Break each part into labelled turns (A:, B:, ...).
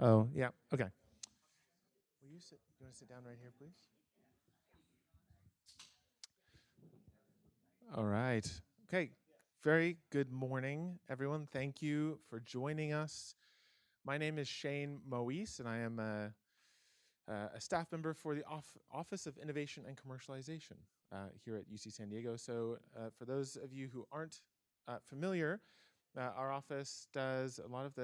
A: Oh, yeah. Okay. Will you sit? You want to sit down right here, please? All right. Okay. Very good morning, everyone. Thank you for joining us. My name is Shane Moise, and I am a staff member for the Office of Innovation and Commercialization here at UC San Diego. So for those of you who aren't familiar, our office does a lot of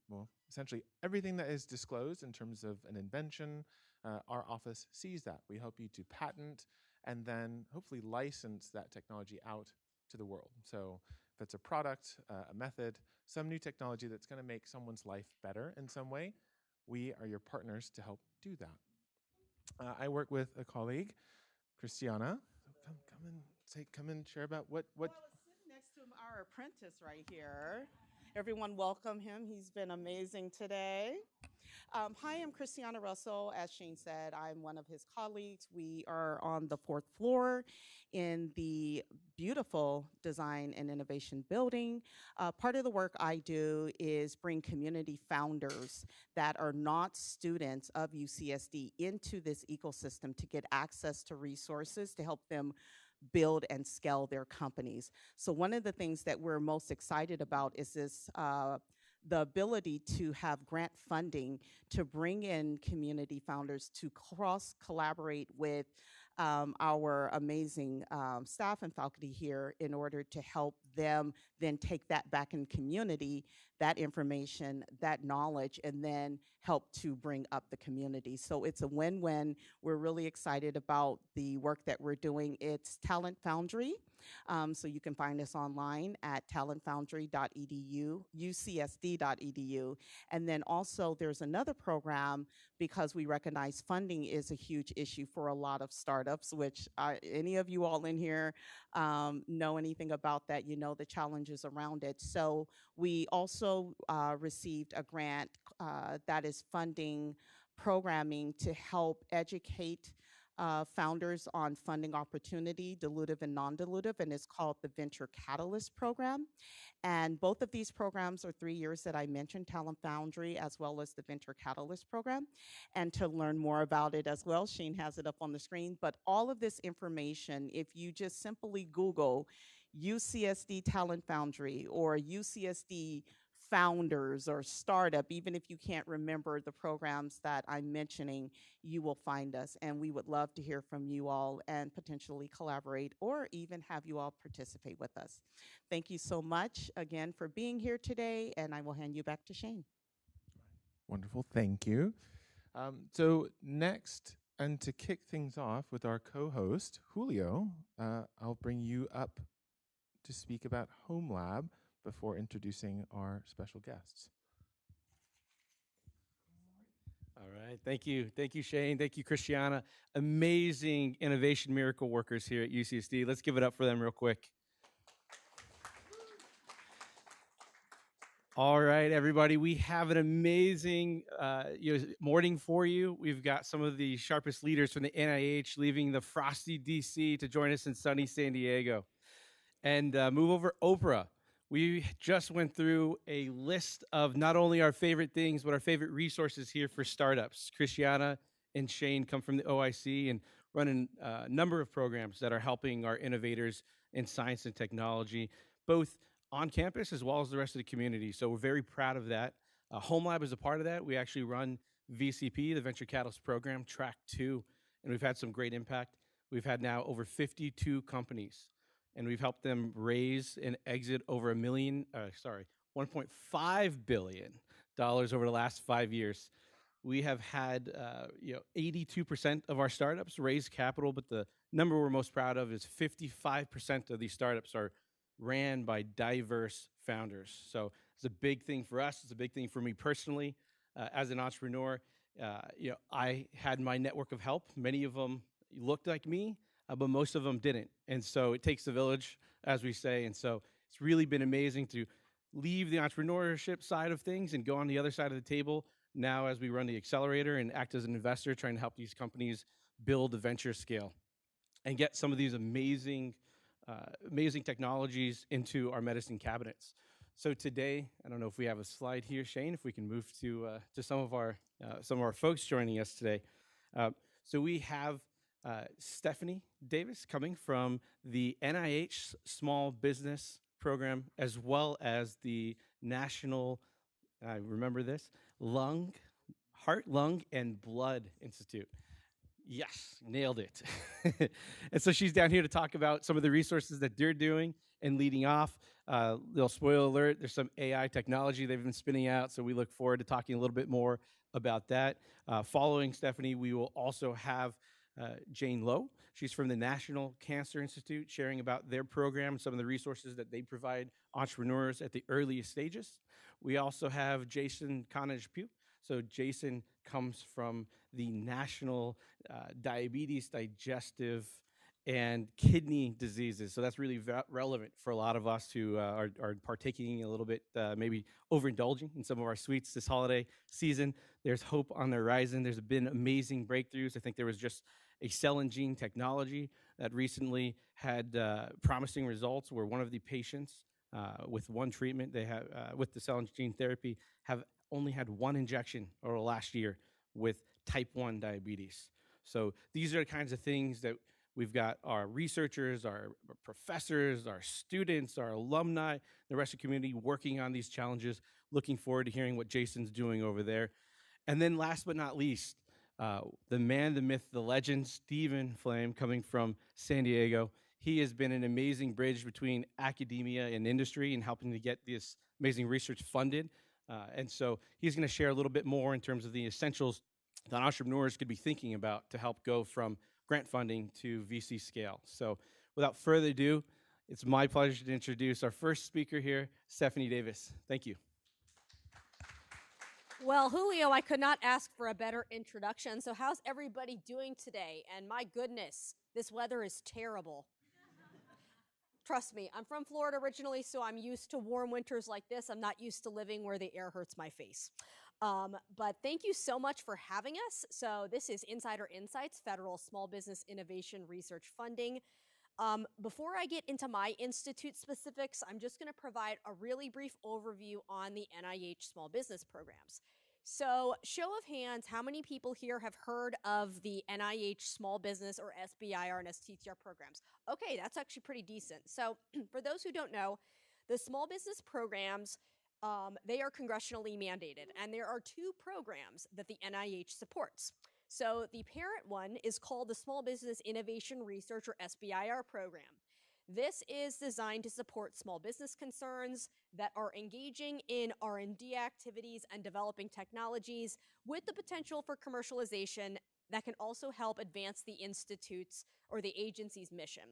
A: well, essentially everything that is disclosed in terms of an invention. Our office sees that. We help you to patent and then hopefully license that technology out to the world. So if it's a product, a method, some new technology that's going to make someone's life better in some way, we are your partners to help do that. I work with a colleague, Christiana. Come and share about what.
B: Well, sitting next to him, our apprentice right here. Everyone welcome him. He's been amazing today. Hi, I'm Christiana Russell. As Shane said, I'm one of his colleagues. We are on the 4th floor in the beautiful design and innovation building. Part of the work I do is bring community founders that are not students of UCSD into this ecosystem to get access to resources to help them build and scale their companies. So one of the things that we're most excited about is this the ability to have grant funding to bring in community founders to cross-collaborate with our amazing staff and faculty here in order to help them then take that back in community, that information, that knowledge, and then help to bring up the community. So it's a win-win. We're really excited about the work that we're doing. It's Talent Foundry. So you can find us online at talentfoundry.edu, ucsd.edu. And then also there's another program, because we recognize funding is a huge issue for a lot of startups, which any of you all in here know anything about that, you know the challenges around it. So we also received a grant that is funding programming to help educate founders on funding opportunity, dilutive and non-dilutive, and it's called the Venture Catalyst Program. And both of these programs are 3 years that I mentioned, Talent Foundry as well as the Venture Catalyst Program. And to learn more about it as well, Shane has it up on the screen, but all of this information, if you just simply Google UCSD Talent Foundry or UCSD founders or startup, even if you can't remember the programs that I'm mentioning, you will find us. And we would love to hear from you all and potentially collaborate or even have you all participate with us. Thank you so much again for being here today, and I will hand you back to Shane.
A: Wonderful, thank you. So next, and to kick things off with our co-host, Julio, I'll bring you up to speak about Home Lab before introducing our special guests.
C: All right, thank you. Thank you, Shane. Thank you, Christiana. Amazing innovation miracle workers here at UCSD. Let's give it up for them real quick. All right, everybody, we have an amazing morning for you. We've got some of the sharpest leaders from the NIH leaving the frosty DC to join us in sunny San Diego. And move over, Oprah. We just went through a list of not only our favorite things, but our favorite resources here for startups. Christiana and Shane come from the OIC and run a number of programs that are helping our innovators in science and technology, both on campus as well as the rest of the community. So we're very proud of that. Home Lab is a part of that. We actually run VCP, the Venture Catalyst Program, Track 2, and we've had some great impact. We've had now over 52 companies, and we've helped them raise and exit over $1.5 billion over the last 5 years. We have had 82% of our startups raise capital, but the number we're most proud of is 55% of these startups are ran by diverse founders. So it's a big thing for us. It's a big thing for me personally. As an entrepreneur, I had my network of help. Many of them looked like me, but most of them didn't. And so it takes a village, as we say. And so it's really been amazing to leave the entrepreneurship side of things and go on the other side of the table now as we run the accelerator and act as an investor trying to help these companies build a venture scale and get some of these amazing technologies into our medicine cabinets. So today, I don't know if we have a slide here, Shane, if we can move to some of our folks joining us today. So we have Stephanie Davis coming from the NIH Small Business Program, as well as the National, I remember this, Heart, Lung, and Blood Institute. Yes, nailed it. And so she's down here to talk about some of the resources that they're doing and leading off. Little spoiler alert, there's some AI technology they've been spinning out, so we look forward to talking a little bit more about that. Following Stephanie, we will also have Jane Lowe. She's from the National Cancer Institute, sharing about their program, some of the resources that they provide entrepreneurs at the earliest stages. We also have Jason Conage-Pough. So Jason comes from the National Diabetes, Digestive, and Kidney Diseases. So that's really relevant for a lot of us who are partaking a little bit, maybe overindulging in some of our sweets this holiday season. There's hope on the horizon. There's been amazing breakthroughs. I think there was just a cell and gene technology that recently had promising results where one of the patients with one treatment, they have with the cell and gene therapy, have only had one injection over the last year with type 1 diabetes. So these are the kinds of things that we've got our researchers, our professors, our students, our alumni, the rest of the community working on these challenges. Looking forward to hearing what Jason's doing over there. And then last but not least, the man, the myth, the legend, Stephen Flaim, coming from San Diego. He has been an amazing bridge between academia and industry and helping to get this amazing research funded. And so he's going to share a little bit more in terms of the essentials that entrepreneurs could be thinking about to help go from grant funding to VC scale. So without further ado, it's my pleasure to introduce our first speaker here, Stephanie Davis. Thank you.
D: Well, Julio, I could not ask for a better introduction. So how's everybody doing today? And my goodness, this weather is terrible. Trust me, I'm from Florida originally, so I'm used to warm winters like this. I'm not used to living where the air hurts my face. But thank you so much for having us. So this is Insider Insights, Federal Small Business Innovation Research Funding. Before I get into my institute specifics, I'm just going to provide a really brief overview on the NIH small business programs. So show of hands, how many people here have heard of the NIH small business or SBIR and STTR programs? Okay, that's actually pretty decent. So for those who don't know, the small business programs, they are congressionally mandated, and there are two programs that the NIH supports. So the parent one is called the Small Business Innovation Research or SBIR program. This is designed to support small business concerns that are engaging in R&D activities and developing technologies with the potential for commercialization that can also help advance the institute's or the agency's mission.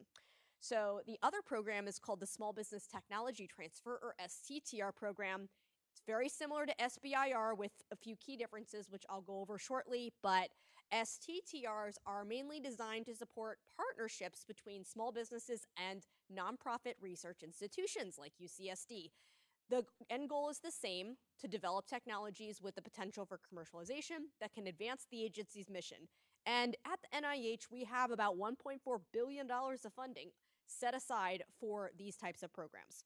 D: So the other program is called the Small Business Technology Transfer or STTR program. It's very similar to SBIR with a few key differences, which I'll go over shortly, but STTRs are mainly designed to support partnerships between small businesses and nonprofit research institutions like UCSD. The end goal is the same, to develop technologies with the potential for commercialization that can advance the agency's mission. And at the NIH, we have about $1.4 billion of funding set aside for these types of programs.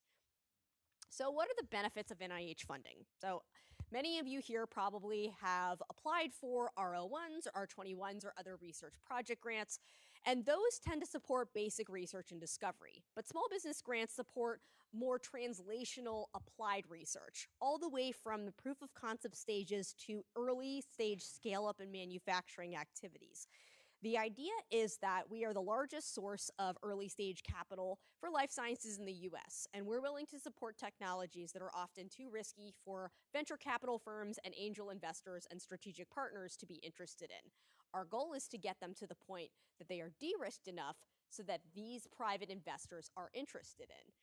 D: So what are the benefits of NIH funding? So many of you here probably have applied for R01s or R21s or other research project grants, and those tend to support basic research and discovery. But small business grants support more translational applied research, all the way from the proof of concept stages to early stage scale up and manufacturing activities. The idea is that we are the largest source of early stage capital for life sciences in the US, and we're willing to support technologies that are often too risky for venture capital firms and angel investors and strategic partners to be interested in. Our goal is to get them to the point that they are de-risked enough so that these private investors are interested in.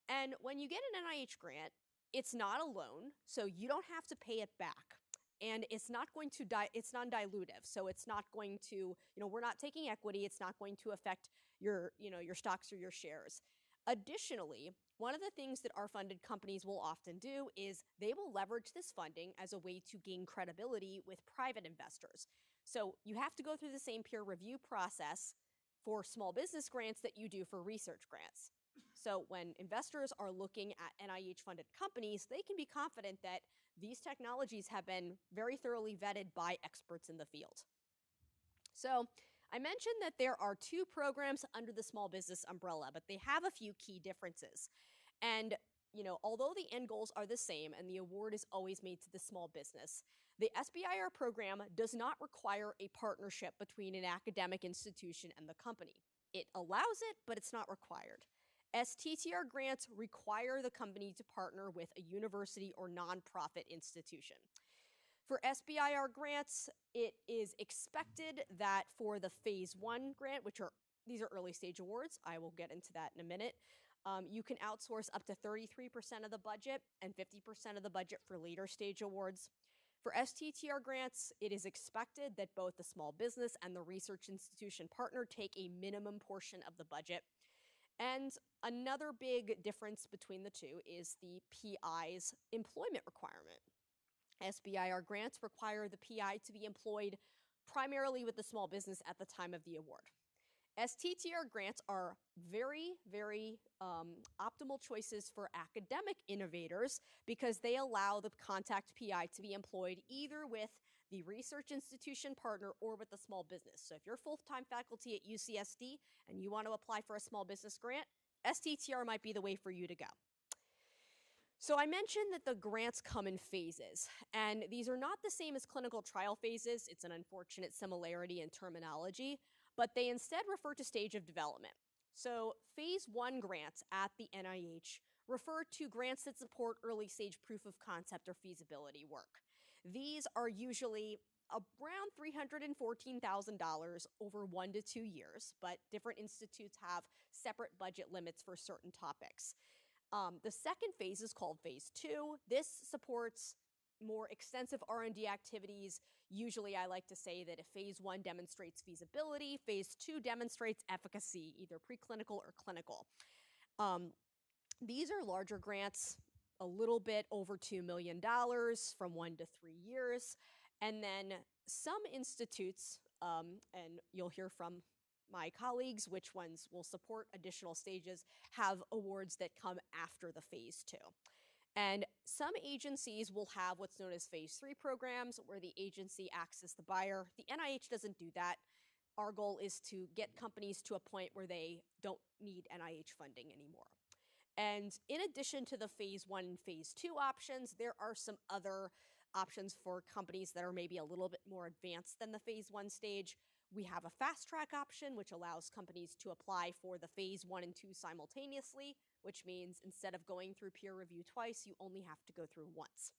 D: And when you get an NIH grant, it's not a loan, so you don't have to pay it back. And it's not going to it's non-dilutive. So it's not going to, we're not taking equity. It's not going to affect your stocks or your shares. Additionally, one of the things that our funded companies will often do is they will leverage this funding as a way to gain credibility with private investors. So you have to go through the same peer review process for small business grants that you do for research grants. So when investors are looking at NIH-funded companies, they can be confident that these technologies have been very thoroughly vetted by experts in the field. So I mentioned that there are 2 programs under the small business umbrella, but they have a few key differences. And although the end goals are the same and the award is always made to the small business, the SBIR program does not require a partnership between an academic institution and the company. It allows it, but it's not required. STTR grants require the company to partner with a university or nonprofit institution. For SBIR grants, it is expected that for the phase 1 grant, these are early stage awards, I will get into that in a minute, you can outsource up to 33% of the budget and 50% of the budget for later stage awards. For STTR grants, it is expected that both the small business and the research institution partner take a minimum portion of the budget. And another big difference between the two is the PI's employment requirement. SBIR grants require the PI to be employed primarily with the small business at the time of the award. STTR grants are very, very optimal choices for academic innovators because they allow the contact PI to be employed either with the research institution partner or with the small business. So if you're full-time faculty at UCSD and you want to apply for a small business grant, STTR might be the way for you to go. So I mentioned that the grants come in phases, and these are not the same as clinical trial phases. It's an unfortunate similarity in terminology, but they instead refer to stage of development. So phase 1 grants at the NIH refer to grants that support early stage proof of concept or feasibility work. These are usually around $314,000 over 1 to 2 years, but different institutes have separate budget limits for certain topics. The second phase is called phase 2. This supports more extensive R&D activities. Usually I like to say that if phase 1 demonstrates feasibility, phase 2 demonstrates efficacy, either preclinical or clinical. These are larger grants, a little bit over $2 million from 1 to 3 years. And then some institutes, and you'll hear from my colleagues which ones will support additional stages, have awards that come after the phase 2. And some agencies will have what's known as phase 3 programs where the agency acts as the buyer. The NIH doesn't do that. Our goal is to get companies to a point where they don't need NIH funding anymore. And in addition to the phase 1 and phase 2 options, there are some other options for companies that are maybe a little bit more advanced than the phase 1 stage. We have a fast track option, which allows companies to apply for the phase 1 and 2 simultaneously, which means instead of going through peer review twice, you only have to go through once.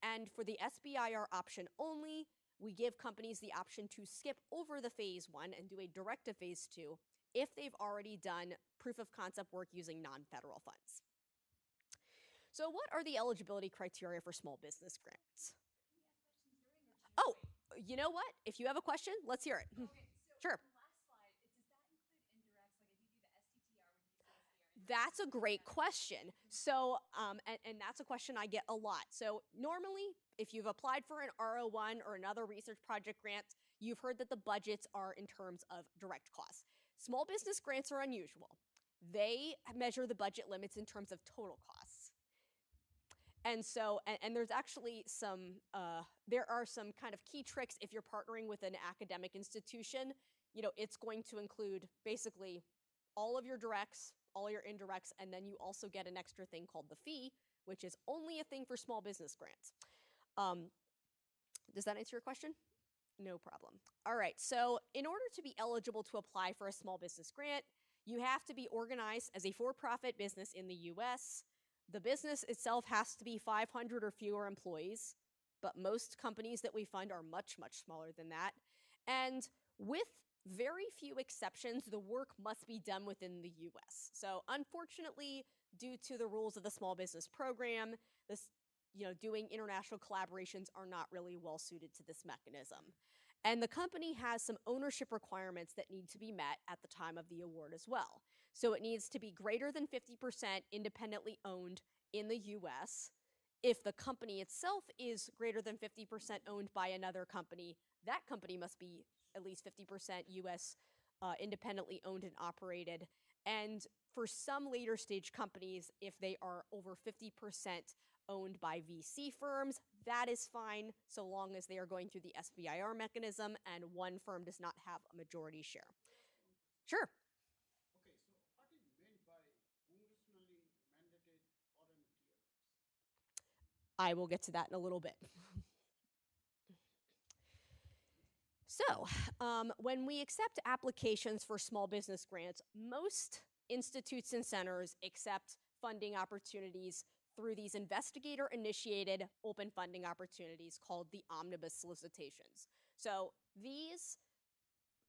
D: And for the SBIR option only, we give companies the option to skip over the phase 1 and do a direct to phase 2 if they've already done proof of concept work using non-federal funds. So what are the eligibility criteria for small business grants? Oh, you know what? If you have a question, let's hear it.
E: Okay, so
D: Sure.
E: the last slide, does that include indirects? Like if you do the STTR, would you say SBIR?
D: That's a great question. So, and that's a question I get a lot. So normally, if you've applied for an R01 or another research project grant, you've heard that the budgets are in terms of direct costs. Small business grants are unusual. They measure the budget limits in terms of total costs. And so, and there's actually some, there are some kind of key tricks if you're partnering with an academic institution. You know, it's going to include basically all of your directs, all your indirects, and then you also get an extra thing called the fee, which is only a thing for small business grants. Does that answer your question? No problem. All right, so in order to be eligible to apply for a small business grant, you have to be organized as a for-profit business in the US. The business itself has to be 500 or fewer employees, but most companies that we fund are much, much smaller than that. And with very few exceptions, the work must be done within the US. So unfortunately, due to the rules of the small business program, doing international collaborations are not really well suited to this mechanism. And the company has some ownership requirements that need to be met at the time of the award as well. So it needs to be greater than 50% independently owned in the US. If the company itself is greater than 50% owned by another company, that company must be at least 50% US independently owned and operated. And for some later stage companies, if they are over 50% owned by VC firms, that is fine so long as they are going through the SBIR mechanism and one firm does not have a majority share. Sure.
F: Okay, so what is meant by congressionally mandated foreign clearance?
D: I will get to that in a little bit. So, when we accept applications for small business grants, most institutes and centers accept funding opportunities through these investigator-initiated open funding opportunities called the omnibus solicitations. So these,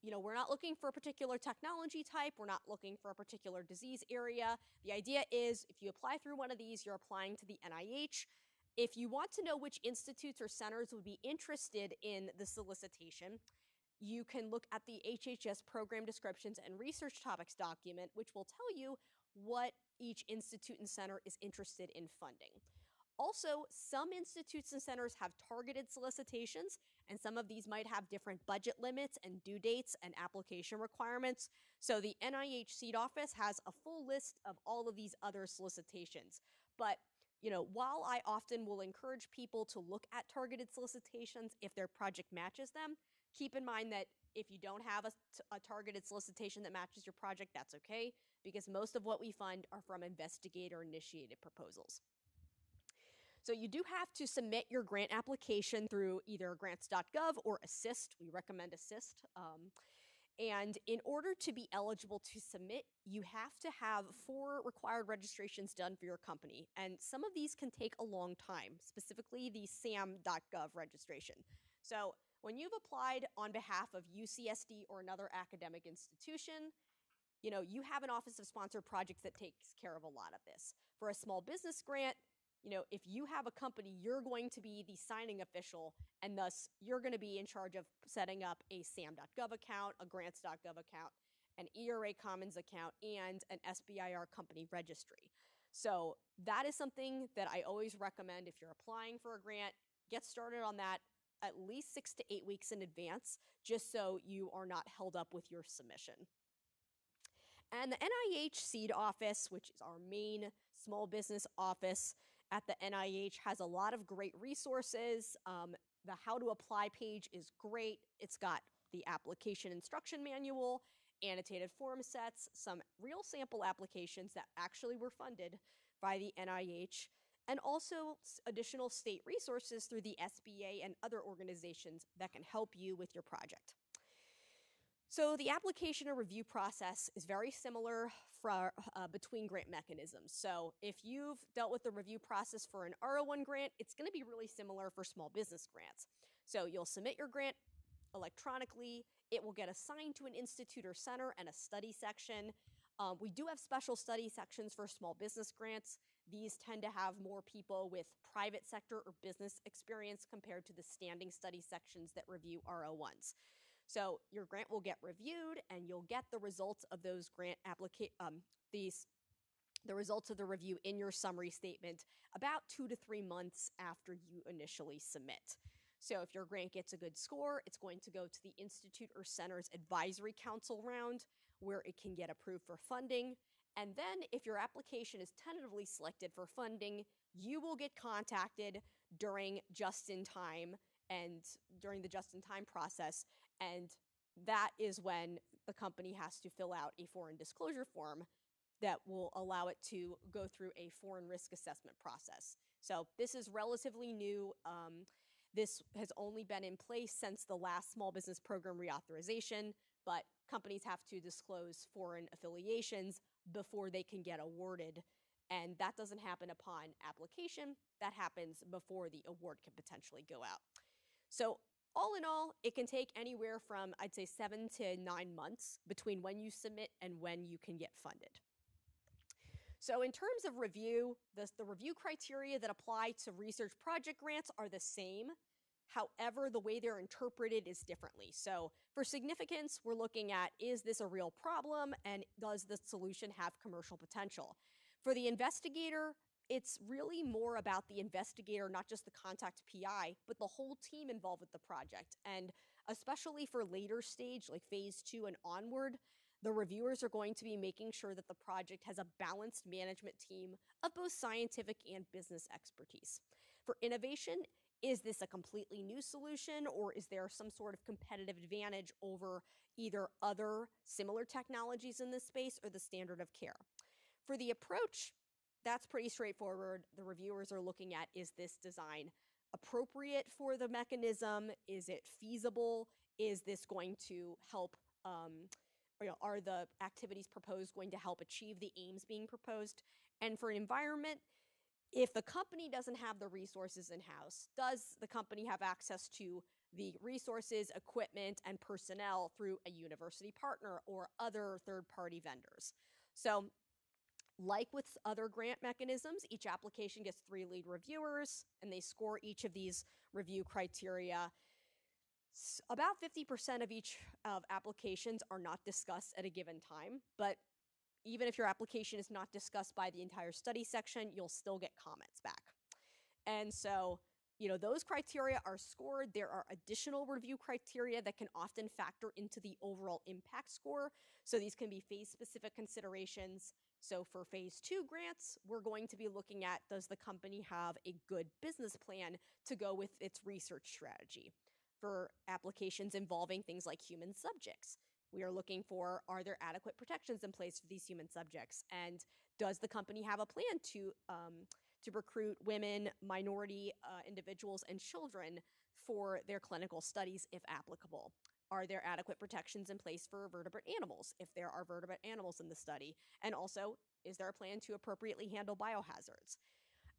D: we're not looking for a particular technology type, we're not looking for a particular disease area. The idea is if you apply through one of these, you're applying to the NIH. If you want to know which institutes or centers would be interested in the solicitation, you can look at the HHS program descriptions and research topics document, which will tell you what each institute and center is interested in funding. Also, some institutes and centers have targeted solicitations, and some of these might have different budget limits and due dates and application requirements. So the NIH Seed Office has a full list of all of these other solicitations. But while I often will encourage people to look at targeted solicitations if their project matches them, keep in mind that if you don't have a targeted solicitation that matches your project, that's okay, because most of what we fund are from investigator-initiated proposals. So you do have to submit your grant application through either grants.gov or Assist. We recommend Assist. And in order to be eligible to submit, you have to have 4 required registrations done for your company. And some of these can take a long time, specifically the SAM.gov registration. So when you've applied on behalf of UCSD or another academic institution, you have an Office of Sponsored Projects that takes care of a lot of this. For a small business grant, if you have a company, you're going to be the signing official, and thus you're going to be in charge of setting up a SAM.gov account, a grants.gov account, an ERA Commons account, and an SBIR company registry. So that is something that I always recommend if you're applying for a grant. Get started on that at least 6 to 8 weeks in advance, just so you are not held up with your submission. And the NIH Seed Office, which is our main small business office at the NIH, has a lot of great resources. The How to Apply page is great. It's got the application instruction manual, annotated form sets, some real sample applications that actually were funded by the NIH, and also additional state resources through the SBA and other organizations that can help you with your project. So the application and review process is very similar between grant mechanisms. So if you've dealt with the review process for an R01 grant, it's going to be really similar for small business grants. So you'll submit your grant electronically. It will get assigned to an institute or center and a study section. We do have special study sections for small business grants. These tend to have more people with private sector or business experience compared to the standing study sections that review R01s. So your grant will get reviewed, and you'll get the results of those grant the results of the review in your summary statement about 2 to 3 months after you initially submit. So if your grant gets a good score, it's going to go to the institute or center's advisory council round, where it can get approved for funding. And then if your application is tentatively selected for funding, you will get contacted during the just-in-time process. And that is when the company has to fill out a foreign disclosure form that will allow it to go through a foreign risk assessment process. So this is relatively new. This has only been in place since the last small business program reauthorization, but companies have to disclose foreign affiliations before they can get awarded. And that doesn't happen upon application. That happens before the award can potentially go out. So all in all, it can take anywhere from, I'd say, 7 to 9 months between when you submit and when you can get funded. So in terms of review, the review criteria that apply to research project grants are the same. However, the way they're interpreted is differently. So for significance, we're looking at, is this a real problem, and does the solution have commercial potential? For the investigator, it's really more about the investigator, not just the contact PI, but the whole team involved with the project. And especially for later stage, like phase 2 and onward. The reviewers are going to be making sure that the project has a balanced management team of both scientific and business expertise. For innovation, is this a completely new solution, or is there some sort of competitive advantage over either other similar technologies in this space or the standard of care? For the approach, that's pretty straightforward. The reviewers are looking at, is this design appropriate for the mechanism? Is it feasible? Is this going to help, are the activities proposed going to help achieve the aims being proposed? And for environment, if the company doesn't have the resources in-house, does the company have access to the resources, equipment, and personnel through a university partner or other third-party vendors? So, like with other grant mechanisms, each application gets 3 lead reviewers, and they score each of these review criteria. About 50% of each of applications are not discussed at a given time, but even if your application is not discussed by the entire study section, you'll still get comments back. And so, those criteria are scored. There are additional review criteria that can often factor into the overall impact score. So these can be phase-specific considerations. So for phase 2 grants, we're going to be looking at, does the company have a good business plan to go with its research strategy? For applications involving things like human subjects, we are looking for, are there adequate protections in place for these human subjects? And does the company have a plan to recruit women, minority individuals, and children for their clinical studies if applicable? Are there adequate protections in place for vertebrate animals if there are vertebrate animals in the study? And also, is there a plan to appropriately handle biohazards?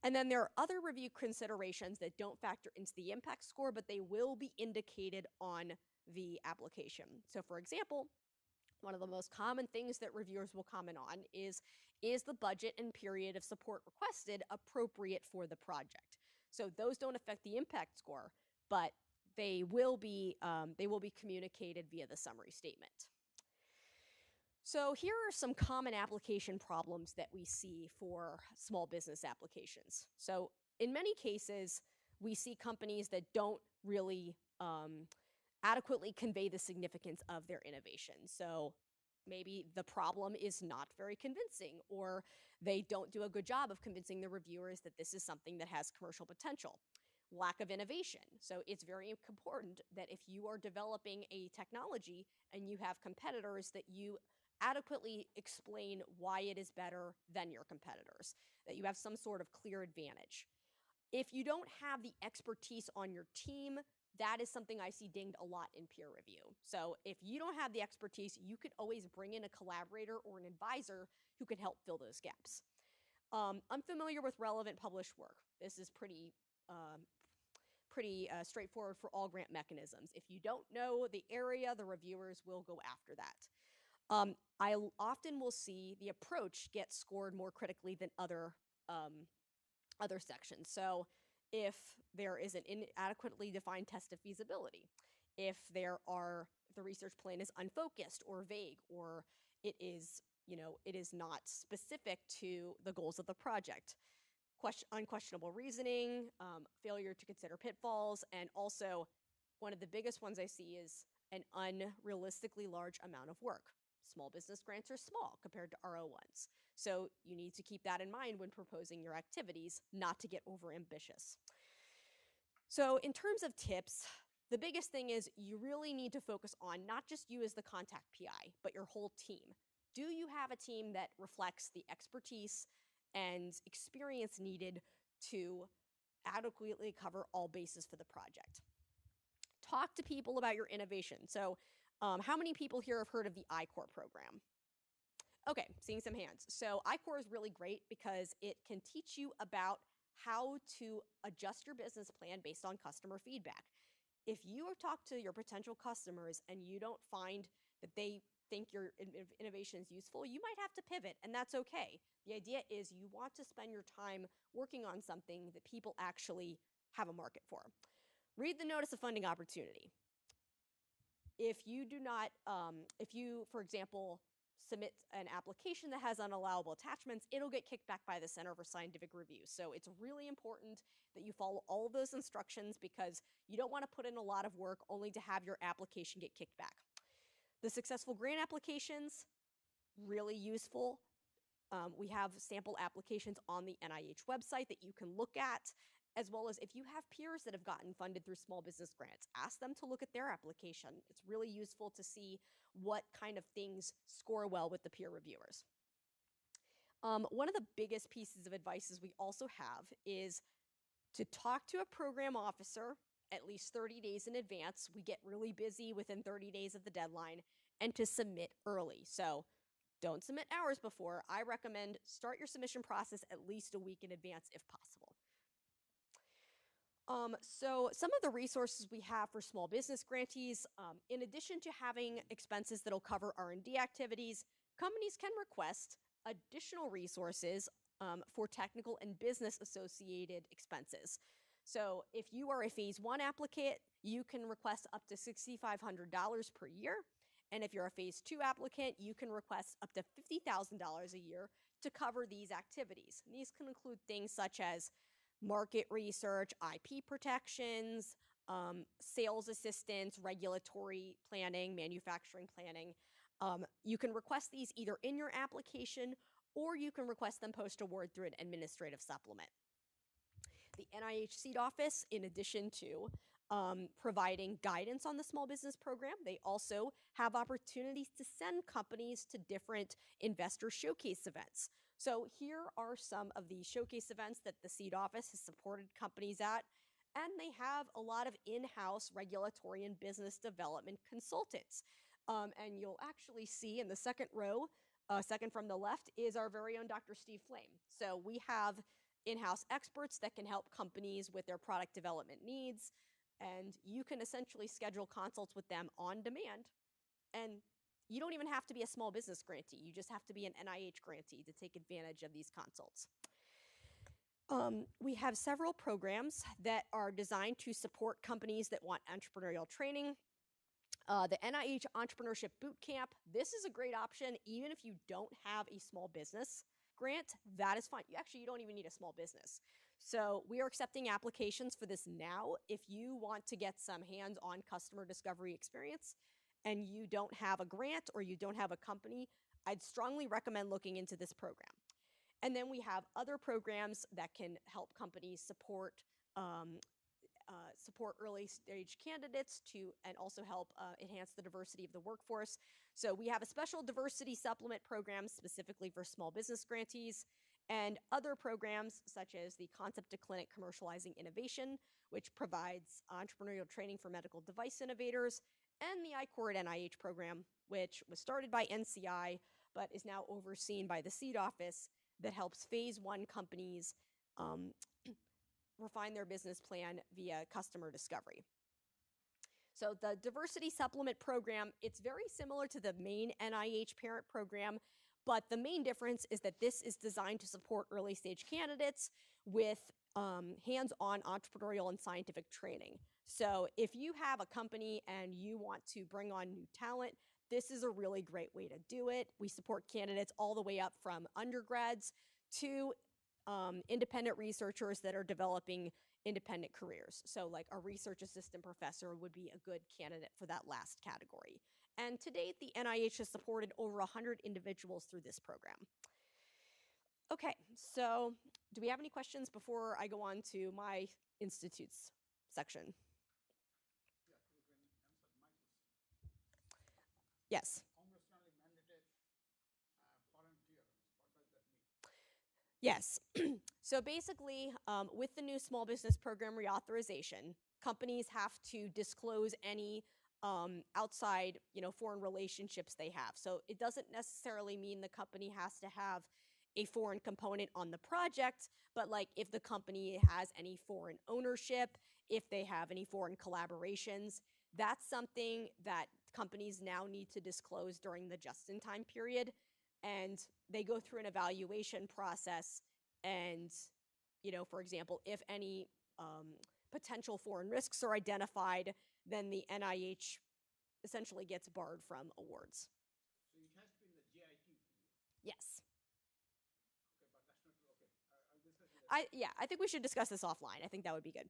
D: And then there are other review considerations that don't factor into the impact score, but they will be indicated on the application. So for example, one of the most common things that reviewers will comment on is the budget and period of support requested appropriate for the project? So those don't affect the impact score, but they will be communicated via the summary statement. So here are some common application problems that we see for small business applications. So in many cases, we see companies that don't really adequately convey the significance of their innovation. So maybe the problem is not very convincing, or they don't do a good job of convincing the reviewers that this is something that has commercial potential. Lack of innovation. So it's very important that if you are developing a technology and you have competitors, that you adequately explain why it is better than your competitors, that you have some sort of clear advantage. If you don't have the expertise on your team, that is something I see dinged a lot in peer review. So if you don't have the expertise, you could always bring in a collaborator or an advisor who can help fill those gaps. Unfamiliar with relevant published work. This is pretty straightforward for all grant mechanisms. If you don't know the area, the reviewers will go after that. I often will see the approach get scored more critically than other sections. So if there is an inadequately defined test of feasibility, if the research plan is unfocused or vague, or it is not specific to the goals of the project, unquestionable reasoning, failure to consider pitfalls, and also one of the biggest ones I see is an unrealistically large amount of work. Small business grants are small compared to RO1s. So you need to keep that in mind when proposing your activities, not to get overambitious. So in terms of tips, the biggest thing is you really need to focus on not just you as the contact PI, but your whole team. Do you have a team that reflects the expertise and experience needed to adequately cover all bases for the project? Talk to people about your innovation. So how many people here have heard of the I-Core program? Okay, seeing some hands. So I-Core is really great because it can teach you about how to adjust your business plan based on customer feedback. If you talk to your potential customers and you don't find that they think your innovation is useful, you might have to pivot, and that's okay. The idea is you want to spend your time working on something that people actually have a market for. Read the notice of funding opportunity. If you, for example, submit an application that has unallowable attachments, it'll get kicked back by the Center for Scientific Review. So it's really important that you follow all of those instructions because you don't want to put in a lot of work only to have your application get kicked back. The successful grant applications, really useful. We have sample applications on the NIH website that you can look at, as well as if you have peers that have gotten funded through small business grants, ask them to look at their application. It's really useful to see what kind of things score well with the peer reviewers. One of the biggest pieces of advice we also have is to talk to a program officer at least 30 days in advance. We get really busy within 30 days of the deadline, and to submit early. So don't submit hours before. I recommend start your submission process at least a week in advance if possible. So some of the resources we have for small business grantees, in addition to having expenses that'll cover R&D activities, companies can request additional resources for technical and business associated expenses. So if you are a phase 1 applicant, you can request up to $6,500 per year. And if you're a phase 2 applicant, you can request up to $50,000 a year to cover these activities. And these can include things such as market research, IP protections, sales assistance, regulatory planning, manufacturing planning. You can request these either in your application or you can request them post-award through an administrative supplement. The NIH Seed Office, in addition to providing guidance on the small business program, they also have opportunities to send companies to different investor showcase events. So here are some of the showcase events that the Seed Office has supported companies at, and they have a lot of in-house regulatory and business development consultants. And you'll actually see in the second row, second from the left, is our very own Dr. Steve Flaim. So we have in-house experts that can help companies with their product development needs, and you can essentially schedule consults with them on demand. And you don't even have to be a small business grantee. You just have to be an NIH grantee to take advantage of these consults. We have several programs that are designed to support companies that want entrepreneurial training. The NIH Entrepreneurship Bootcamp, this is a great option even if you don't have a small business grant. That is fine. You don't even need a small business. So we are accepting applications for this now. If you want to get some hands-on customer discovery experience and you don't have a grant or you don't have a company, I'd strongly recommend looking into this program. And then we have other programs that can help companies support early stage candidates and also help enhance the diversity of the workforce. So we have a special diversity supplement program specifically for small business grantees, and other programs such as the Concept to Clinic Commercializing Innovation, which provides entrepreneurial training for medical device innovators, and the I-Core at NIH program, which was started by NCI, but is now overseen by the Seed Office, that helps phase 1 companies refine their business plan via customer discovery. So the Diversity Supplement Program, it's very similar to the main NIH parent program, but the main difference is that this is designed to support early stage candidates with hands-on entrepreneurial and scientific training. So if you have a company and you want to bring on new talent, this is a really great way to do it. We support candidates all the way up from undergrads to independent researchers that are developing independent careers. So like a research assistant professor would be a good candidate for that last category. And to date, the NIH has supported over 100 individuals through this program. Okay, so do we have any questions before I go on to my institute's section?
F: Yeah, you can answer my question.
D: Yes.
F: Congressionally mandated foreign clearance. What does that mean?
D: Yes. So basically, with the new small business program reauthorization, companies have to disclose any outside, foreign relationships they have. So it doesn't necessarily mean the company has to have a foreign component on the project, but like if the company has any foreign ownership, if they have any foreign collaborations, that's something that companies now need to disclose during the just-in-time period. And they go through an evaluation process. And, for example, if any potential foreign risks are identified, then the NIH essentially gets barred from awards.
F: So it has to be in the GI
D: I think we should discuss this offline. I think that would be good.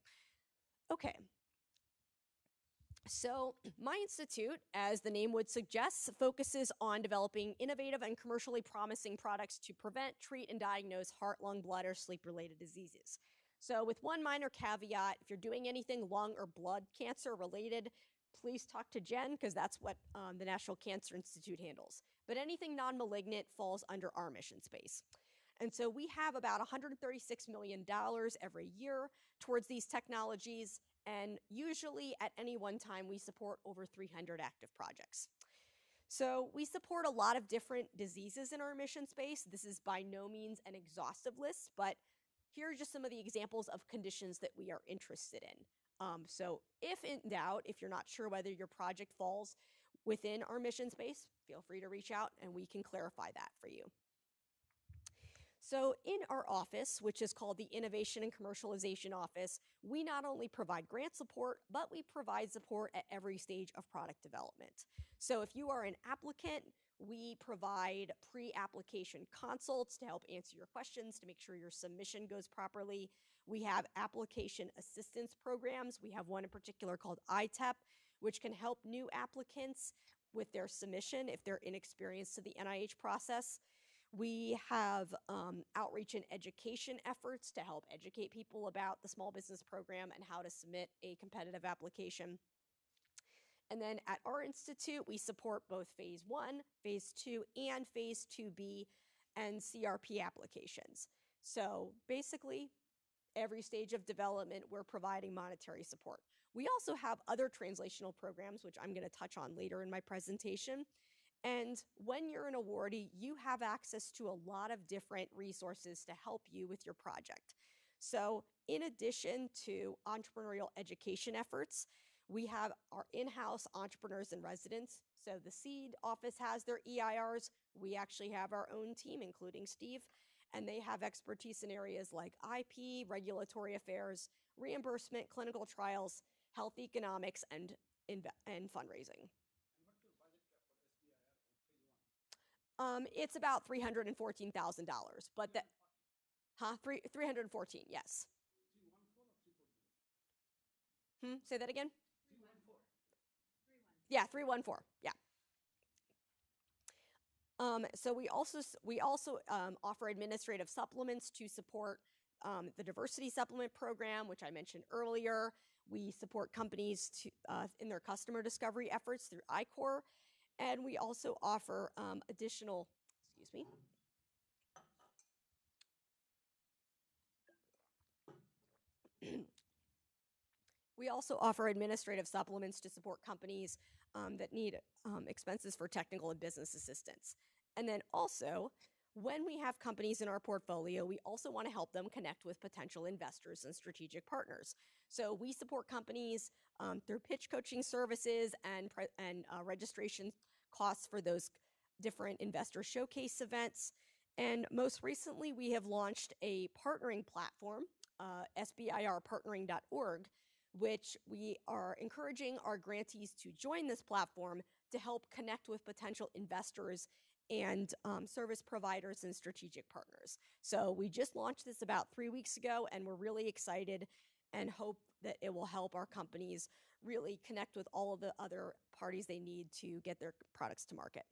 D: Okay. So, my institute, as the name would suggest, focuses on developing innovative and commercially promising products to prevent, treat, and diagnose heart, lung, blood, or sleep-related diseases. So, with one minor caveat, if you're doing anything lung or blood cancer related, please talk to Jen because that's what the National Cancer Institute handles. But anything non-malignant falls under our mission space. And so we have about $136 million every year towards these technologies. And usually at any one time, we support over 300 active projects. So we support a lot of different diseases in our mission space. This is by no means an exhaustive list, but here are just some of the examples of conditions that we are interested in. So if in doubt, if you're not sure whether your project falls within our mission space, feel free to reach out and we can clarify that for you. So in our office, which is called the Innovation and Commercialization Office, we not only provide grant support, but we provide support at every stage of product development. So if you are an applicant, we provide pre-application consults to help answer your questions, to make sure your submission goes properly. We have application assistance programs. We have one in particular called ITEP, which can help new applicants with their submission if they're inexperienced to the NIH process. We have outreach and education efforts to help educate people about the small business program and how to submit a competitive application. And then at our institute, we support both phase 1, phase 2, and phase 2B and CRP applications. So basically, every stage of development, we're providing monetary support. We also have other translational programs, which I'm going to touch on later in my presentation. And when you're an awardee, you have access to a lot of different resources to help you with your project. So in addition to entrepreneurial education efforts, we have our in-house entrepreneurs in residence. So the SEED office has their EIRs. We actually have our own team, including Steve, and they have expertise in areas like IP, regulatory affairs, reimbursement, clinical trials, health economics, and fundraising. It's about $314,000, but that, huh? 314, yes. Say that again? 314. Yeah, 314, yeah. So we also offer administrative supplements to support the diversity supplement program, which I mentioned earlier. We support companies to, in their customer discovery efforts through ICOR. And we also offer additional, excuse me. We also offer administrative supplements to support companies that need expenses for technical and business assistance. And then also, when we have companies in our portfolio, we also want to help them connect with potential investors and strategic partners. So we support companies through pitch coaching services and registration costs for those different investor showcase events. And most recently, we have launched a partnering platform, SBIRpartnering.org, which we are encouraging our grantees to join this platform to help connect with potential investors and service providers and strategic partners. So we just launched this about 3 weeks ago, and we're really excited and hope that it will help our companies really connect with all of the other parties they need to get their products to market.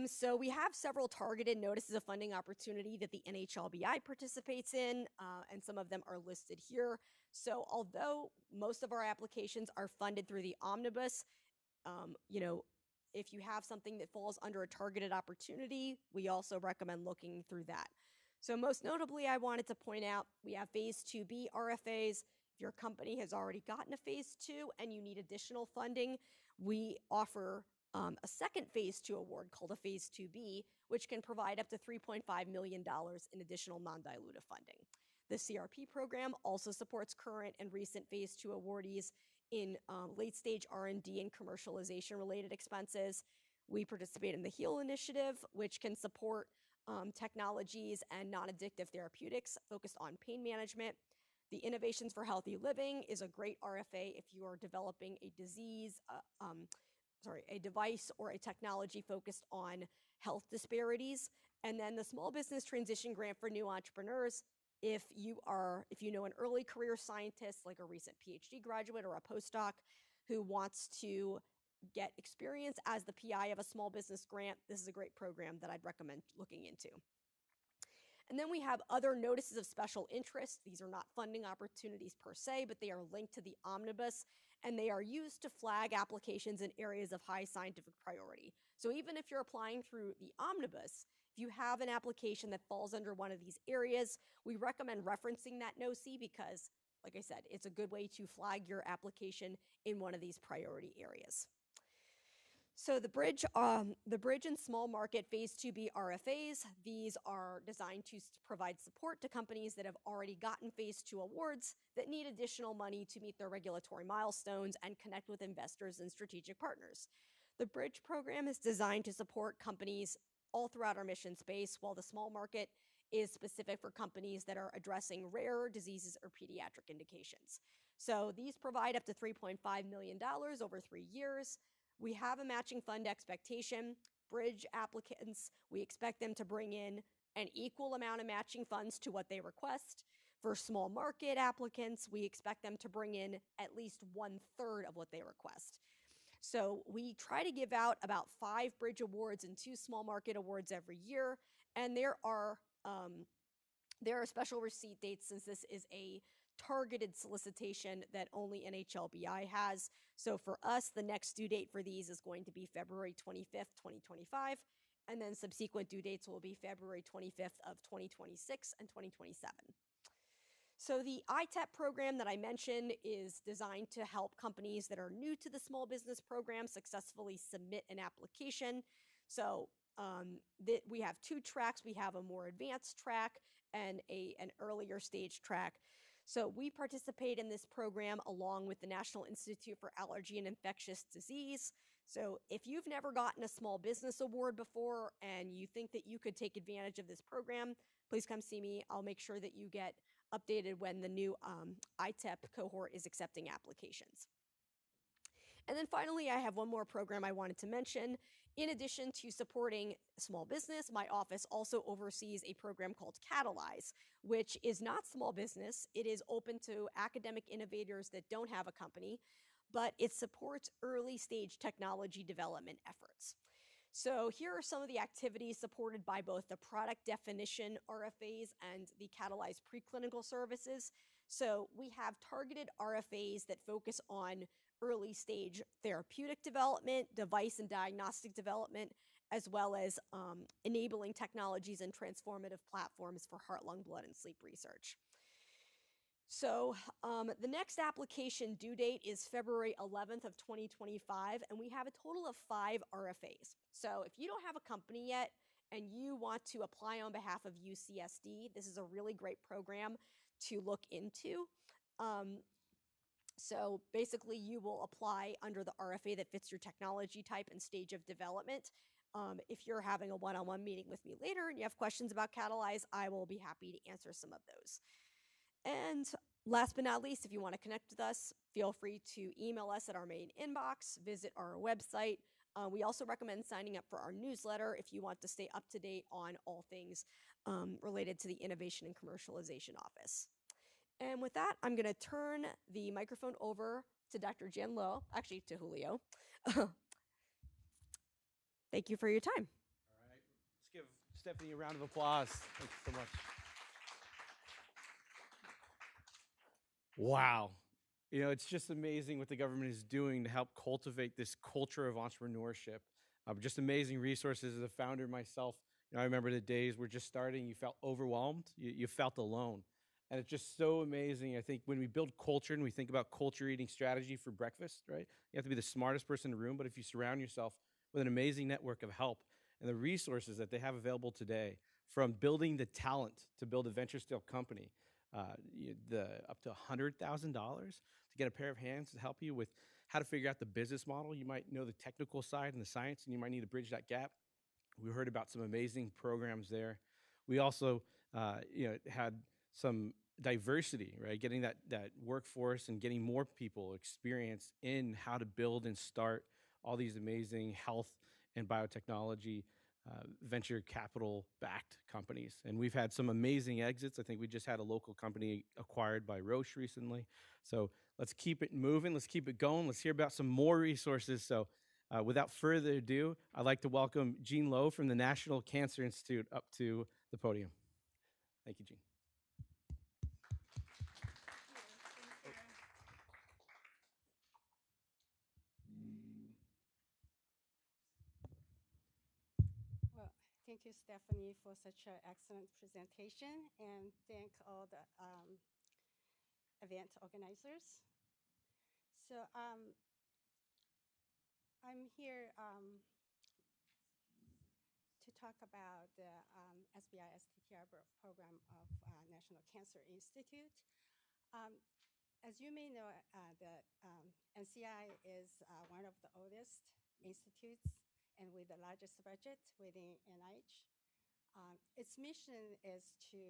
D: So we have several targeted notices of funding opportunity that the NHLBI participates in, and some of them are listed here. So although most of our applications are funded through the omnibus, you know, if you have something that falls under a targeted opportunity, we also recommend looking through that. So most notably, I wanted to point out, we have phase 2B RFAs. If your company has already gotten a phase 2 and you need additional funding, we offer a second phase 2 award called a phase 2B, which can provide up to $3.5 million in additional non-dilutive funding. The CRP program also supports current and recent phase 2 awardees in late-stage R&D and commercialization related expenses. We participate in the HEAL initiative, which can support technologies and non-addictive therapeutics focused on pain management. The Innovations for Healthy Living is a great RFA if you are developing a disease a device or a technology focused on health disparities. And then the Small Business Transition Grant for New Entrepreneurs, if you know an early career scientist, like a recent PhD graduate or a postdoc who wants to get experience as the PI of a small business grant, this is a great program that I'd recommend looking into. And then we have other notices of special interest. These are not funding opportunities per se, but they are linked to the omnibus, and they are used to flag applications in areas of high scientific priority. So even if you're applying through the omnibus, if you have an application that falls under one of these areas, we recommend referencing that NOC because, like I said, it's a good way to flag your application in one of these priority areas. So the bridge and small market phase 2B RFAs, these are designed to provide support to companies that have already gotten phase 2 awards that need additional money to meet their regulatory milestones and connect with investors and strategic partners. The bridge program is designed to support companies all throughout our mission space, while the small market is specific for companies that are addressing rare diseases or pediatric indications. So these provide up to $3.5 million over 3 years. We have a matching fund expectation. Bridge applicants, we expect them to bring in an equal amount of matching funds to what they request. For small market applicants, we expect them to bring in at least 1/3 of what they request. So we try to give out about 5 bridge awards and 2 small market awards every year. And there are special receipt dates since this is a targeted solicitation that only NHLBI has. So for us, the next due date for these is going to be February 25th, 2025. And then subsequent due dates will be February 25th of 2026 and 2027. So the ITEP program that I mentioned is designed to help companies that are new to the small business program successfully submit an application. So we have 2 tracks. We have a more advanced track and an earlier stage track. So we participate in this program along with the National Institute for Allergy and Infectious Disease. So if you've never gotten a small business award before and you think that you could take advantage of this program, please come see me. I'll make sure that you get updated when the new ITEP cohort is accepting applications. And then finally, I have one more program I wanted to mention. In addition to supporting small business, my office also oversees a program called Catalyze, which is not small business. It is open to academic innovators that don't have a company, but it supports early stage technology development efforts. So here are some of the activities supported by both the product definition RFAs and the Catalyze preclinical services. So we have targeted RFAs that focus on early stage therapeutic development, device and diagnostic development, as well as enabling technologies and transformative platforms for heart, lung, blood, and sleep research. So the next application due date is February 11th of 2025, and we have a total of 5 RFAs. So if you don't have a company yet and you want to apply on behalf of UCSD, this is a really great program to look into. So basically you will apply under the RFA that fits your technology type and stage of development. If you're having a one-on-one meeting with me later and you have questions about Catalyze, I will be happy to answer some of those. And last but not least, if you want to connect with us, feel free to email us at our main inbox, visit our website. We also recommend signing up for our newsletter if you want to stay up to date on all things related to the Innovation and Commercialization Office. And with that, I'm going to turn the microphone over to Dr. Jian Lo, actually to Julio. Thank you for your time.
C: All right. Let's give Stephanie a round of applause. Thank you so much. Wow. You know, it's just amazing what the government is doing to help cultivate this culture of entrepreneurship. Just amazing resources. As a founder myself, you know, I remember the days we're just starting, you felt overwhelmed, you felt alone. And it's just so amazing. I think when we build culture and we think about culture eating strategy for breakfast, right? You have to be the smartest person in the room, but if you surround yourself with an amazing network of help and the resources that they have available today, from building the talent to build a venture scale company, up to $100,000 to get a pair of hands to help you with how to figure out the business model. You might know the technical side and the science, and you might need to bridge that gap. We heard about some amazing programs there. We also, had some diversity, right? Getting that workforce and getting more people experience in how to build and start all these amazing health and biotechnology venture capital backed companies. And we've had some amazing exits. I think we just had a local company acquired by Roche recently. So let's keep it moving. Let's keep it going. Let's hear about some more resources. So without further ado, I'd like to welcome Jean Lowe from the National Cancer Institute up to the podium. Thank you, Jean.
G: Well, thank you, Stephanie, for such an excellent presentation, and thank all the event organizers. So I'm here to talk about the SBIR STTR program of National Cancer Institute. As you may know, the NCI is one of the oldest institutes and with the largest budget within NIH. Its mission is to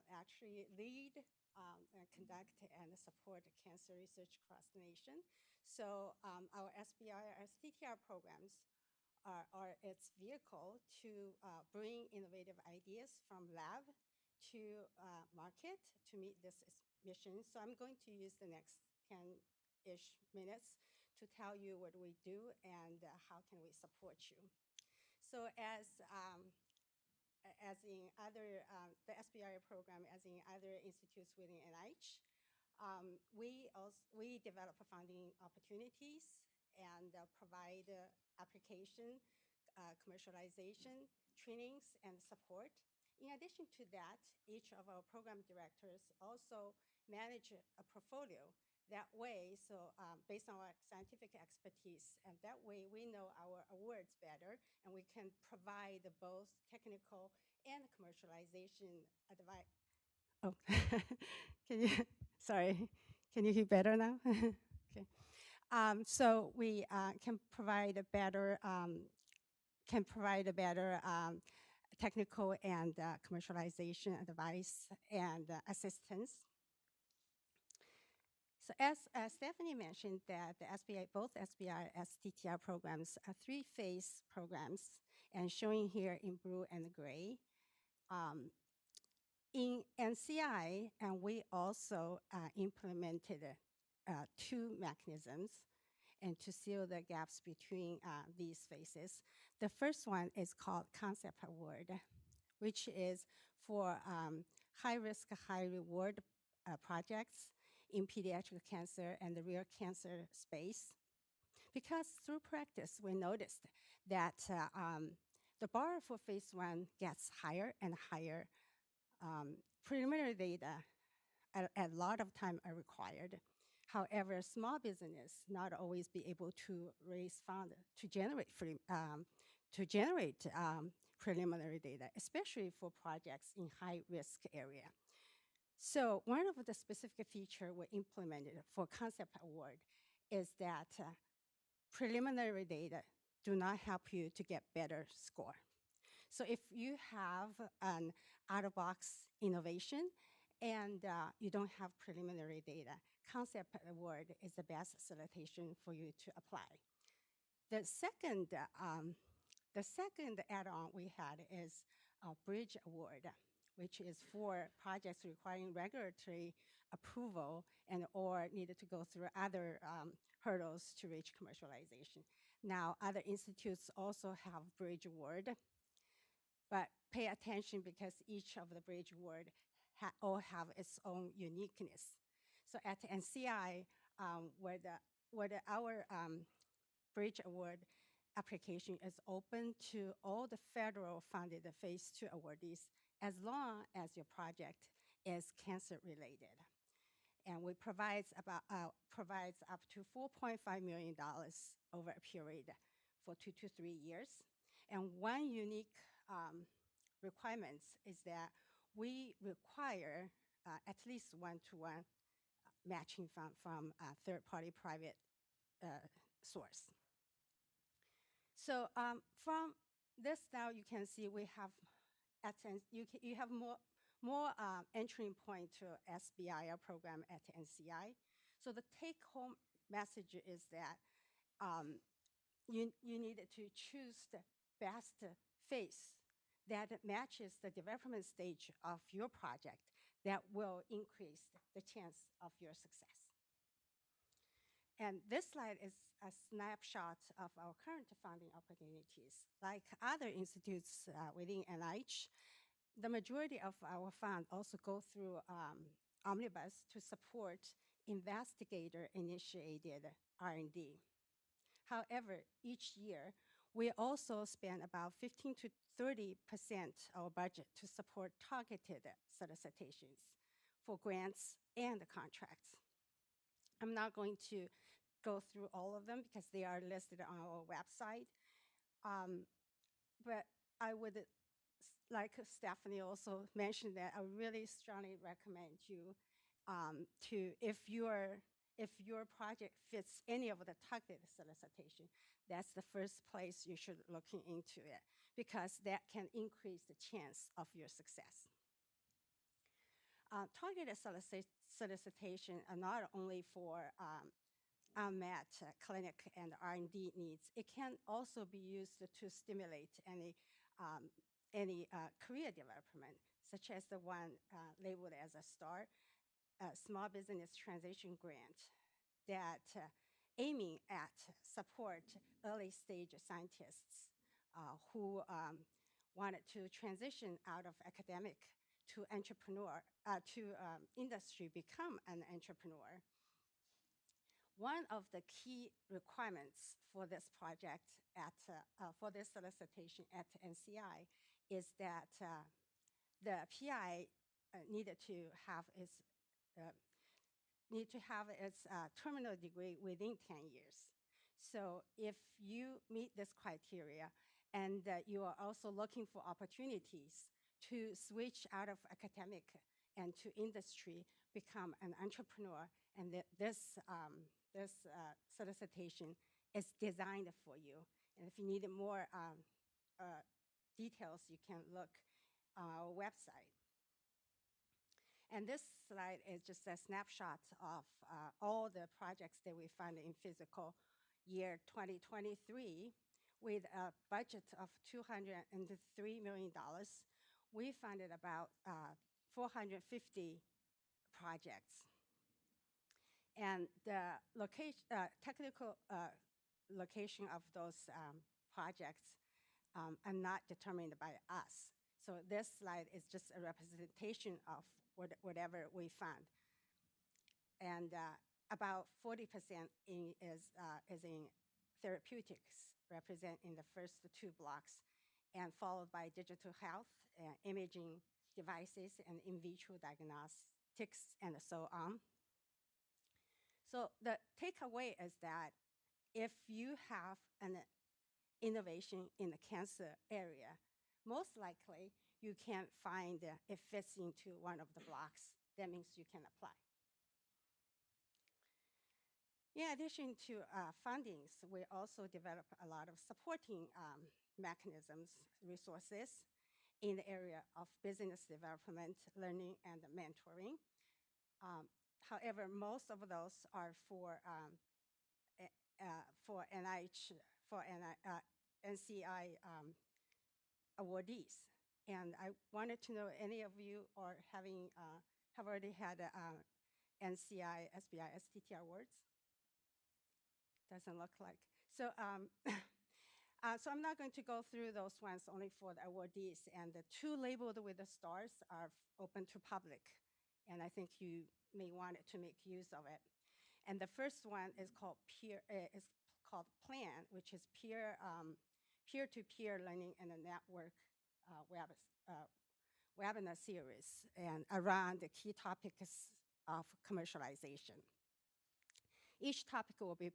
G: actually lead and conduct and support cancer research across the nation. So our SBIR STTR programs are its vehicle to bring innovative ideas from lab to market to meet this mission. So I'm going to use the next 10-ish minutes to tell you what we do and how can we support you. So as in other, the SBIR program, as in other institutes within NIH, we develop funding opportunities and provide application, commercialization, trainings, and support. In addition to that, each of our program directors also manage a portfolio. That way, so based on our scientific expertise, and that way we know our awards better, and we can provide both technical and commercialization advice. Oh, can you, sorry, can you hear better now? Okay. So we can provide a better, technical and commercialization advice and assistance. So as Stephanie mentioned, that the SBI, both SBIR and STTR programs are three-phase programs, and showing here in blue and gray. In NCI, and we also implemented two mechanisms and to seal the gaps between these phases. The first one is called Concept Award, which is for high risk, high reward projects in pediatric cancer and the rare cancer space. Because through practice, we noticed that the bar for phase one gets higher and higher. Preliminary data a lot of time are required. However, small business not always be able to raise funds to generate preliminary data, especially for projects in high risk area. So one of the specific features we implemented for Concept Award is that preliminary data do not help you to get better score. So if you have an out-of-box innovation and you don't have preliminary data, Concept Award is the best solicitation for you to apply. The second add-on we had is a Bridge Award, which is for projects requiring regulatory approval and or needed to go through other hurdles to reach commercialization. Now, other institutes also have Bridge Award, but pay attention because each of the Bridge Award all have its own uniqueness. So at NCI, where our Bridge Award application is open to all the federal funded phase 2 awardees as long as your project is cancer related. And we provides up to $4.5 million over a period for 2 to 3 years. And one unique requirements is that we require at least one-to-one matching from a third-party private source. So from this now you can see we have you have more entry point to SBIR program at NCI. So the take-home message is that you needed to choose the best phase that matches the development stage of your project that will increase the chance of your success. And this slide is a snapshot of our current funding opportunities. Like other institutes within NIH, the majority of our fund also go through Omnibus to support investigator-initiated R&D. However, each year, we also spend about 15 to 30% of our budget to support targeted solicitations for grants and contracts. I'm not going to go through all of them because they are listed on our website. But I would, like Stephanie also mentioned, that I really strongly recommend you to, if your project fits any of the targeted solicitation, that's the first place you should look into it, because that can increase the chance of your success. Targeted solicitation are not only for unmet clinic and R&D needs. It can also be used to stimulate any career development, such as the one labeled as a STAR, Small Business Transition Grant, that aiming at support early stage scientists who wanted to transition out of academic to entrepreneur, to industry, become an entrepreneur. One of the key requirements for this project for this solicitation at NCI is that the PI needed to have its terminal degree within 10 years. So if you meet this criteria and you are also looking for opportunities to switch out of academic and to industry, become an entrepreneur, and this solicitation is designed for you. And if you need more details, you can look on our website. And this slide is just a snapshot of all the projects that we fund in fiscal year 2023. With a budget of $203 million, we funded about 450 projects. And the technical location of those projects are not determined by us. So this slide is just a representation of whatever we fund. And about 40% is in therapeutics, represent in the first two blocks, and followed by digital health, imaging devices, and in vitro diagnostics, and so on. So the takeaway is that if you have an innovation in the cancer area, most likely you can find it fits into one of the blocks. That means you can apply. In addition to fundings, we also develop a lot of supporting mechanisms, resources in the area of business development, learning, and mentoring. However, most of those are for NIH, NCI awardees. And I wanted to know any of you are have already had NCI, SBIR, STTR awards? Doesn't look like. So, so I'm not going to go through those ones, only for the awardees. And the two labeled with the stars are open to public. And I think you may want to make use of it. And the first one is called PLAN, which is peer-to-peer learning and a network webinar series, and around the key topics of commercialization. Each topic will be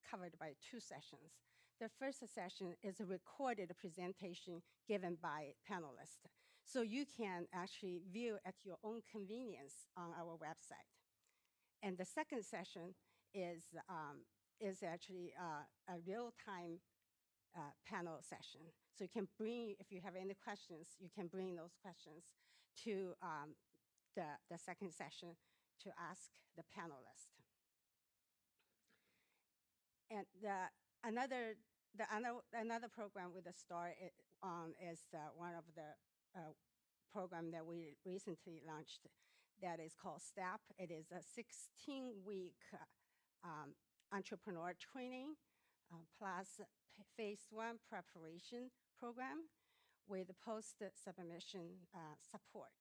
G: covered by 2 sessions. The first session is a recorded presentation given by panelists. So you can actually view at your own convenience on our website. And the second session is actually a real-time panel session. So you can bring, if you have any questions, you can bring those questions to the second session to ask the panelists. And Another program with a star is one of the program that we recently launched that is called STEP. It is a 16-week entrepreneur training plus phase 1 preparation program with post-submission support.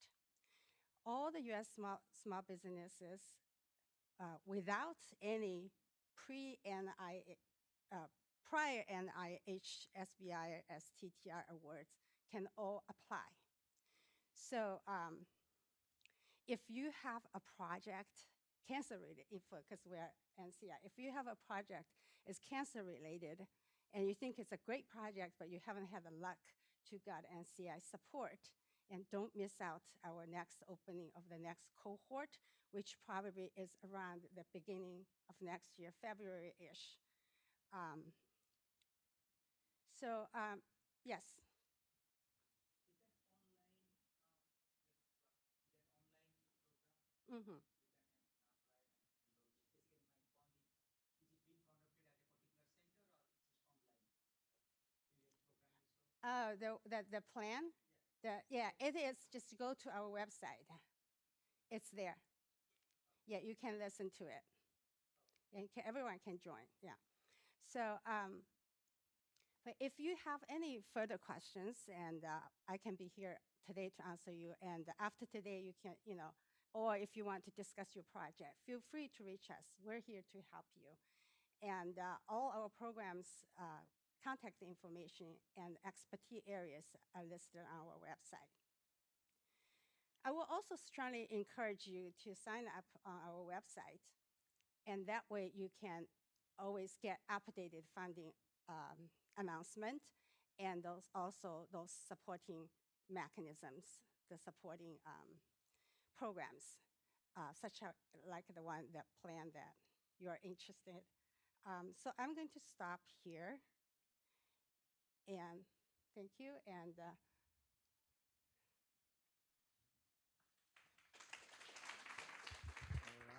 G: All the U.S. small businesses without any prior NIH, SBIR, STTR awards can all apply. So if you have a project cancer-related, because we're NCI, if you have a project is cancer-related and you think it's a great project, but you haven't had the luck to get NCI support, and don't miss out our next opening of the next cohort, which probably is around the beginning of next year, February-ish. Yes. Mm-hmm. The plan? Yeah, it is. Just go to our website. It's there. Yeah, you can listen to it. And everyone can join. Yeah. So, but if you have any further questions, and I can be here today to answer you. And after today, you can, or if you want to discuss your project, feel free to reach us. We're here to help you. And all our programs, contact information and expertise areas are listed on our website. I will also strongly encourage you to sign up on our website, and that way you can always get updated funding announcement and those supporting mechanisms, the supporting programs, like the one that plan that you are interested. So I'm going to stop here, and thank you. And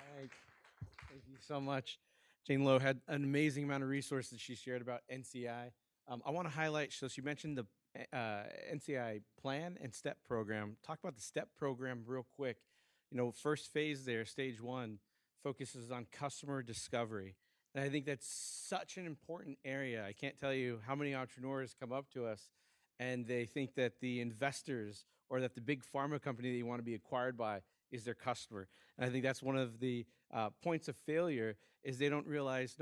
C: All right. Thank you so much. Jane Lowe had an amazing amount of resources she shared about NCI. I want to highlight, so she mentioned the NCI plan and STEP program. Talk about the STEP program real quick. First phase there, stage 1, focuses on customer discovery. And I think that's such an important area. I can't tell you how many entrepreneurs come up to us and they think that the investors or that the big pharma company they want to be acquired by is their customer. And I think that's one of the points of failure is they don't realize,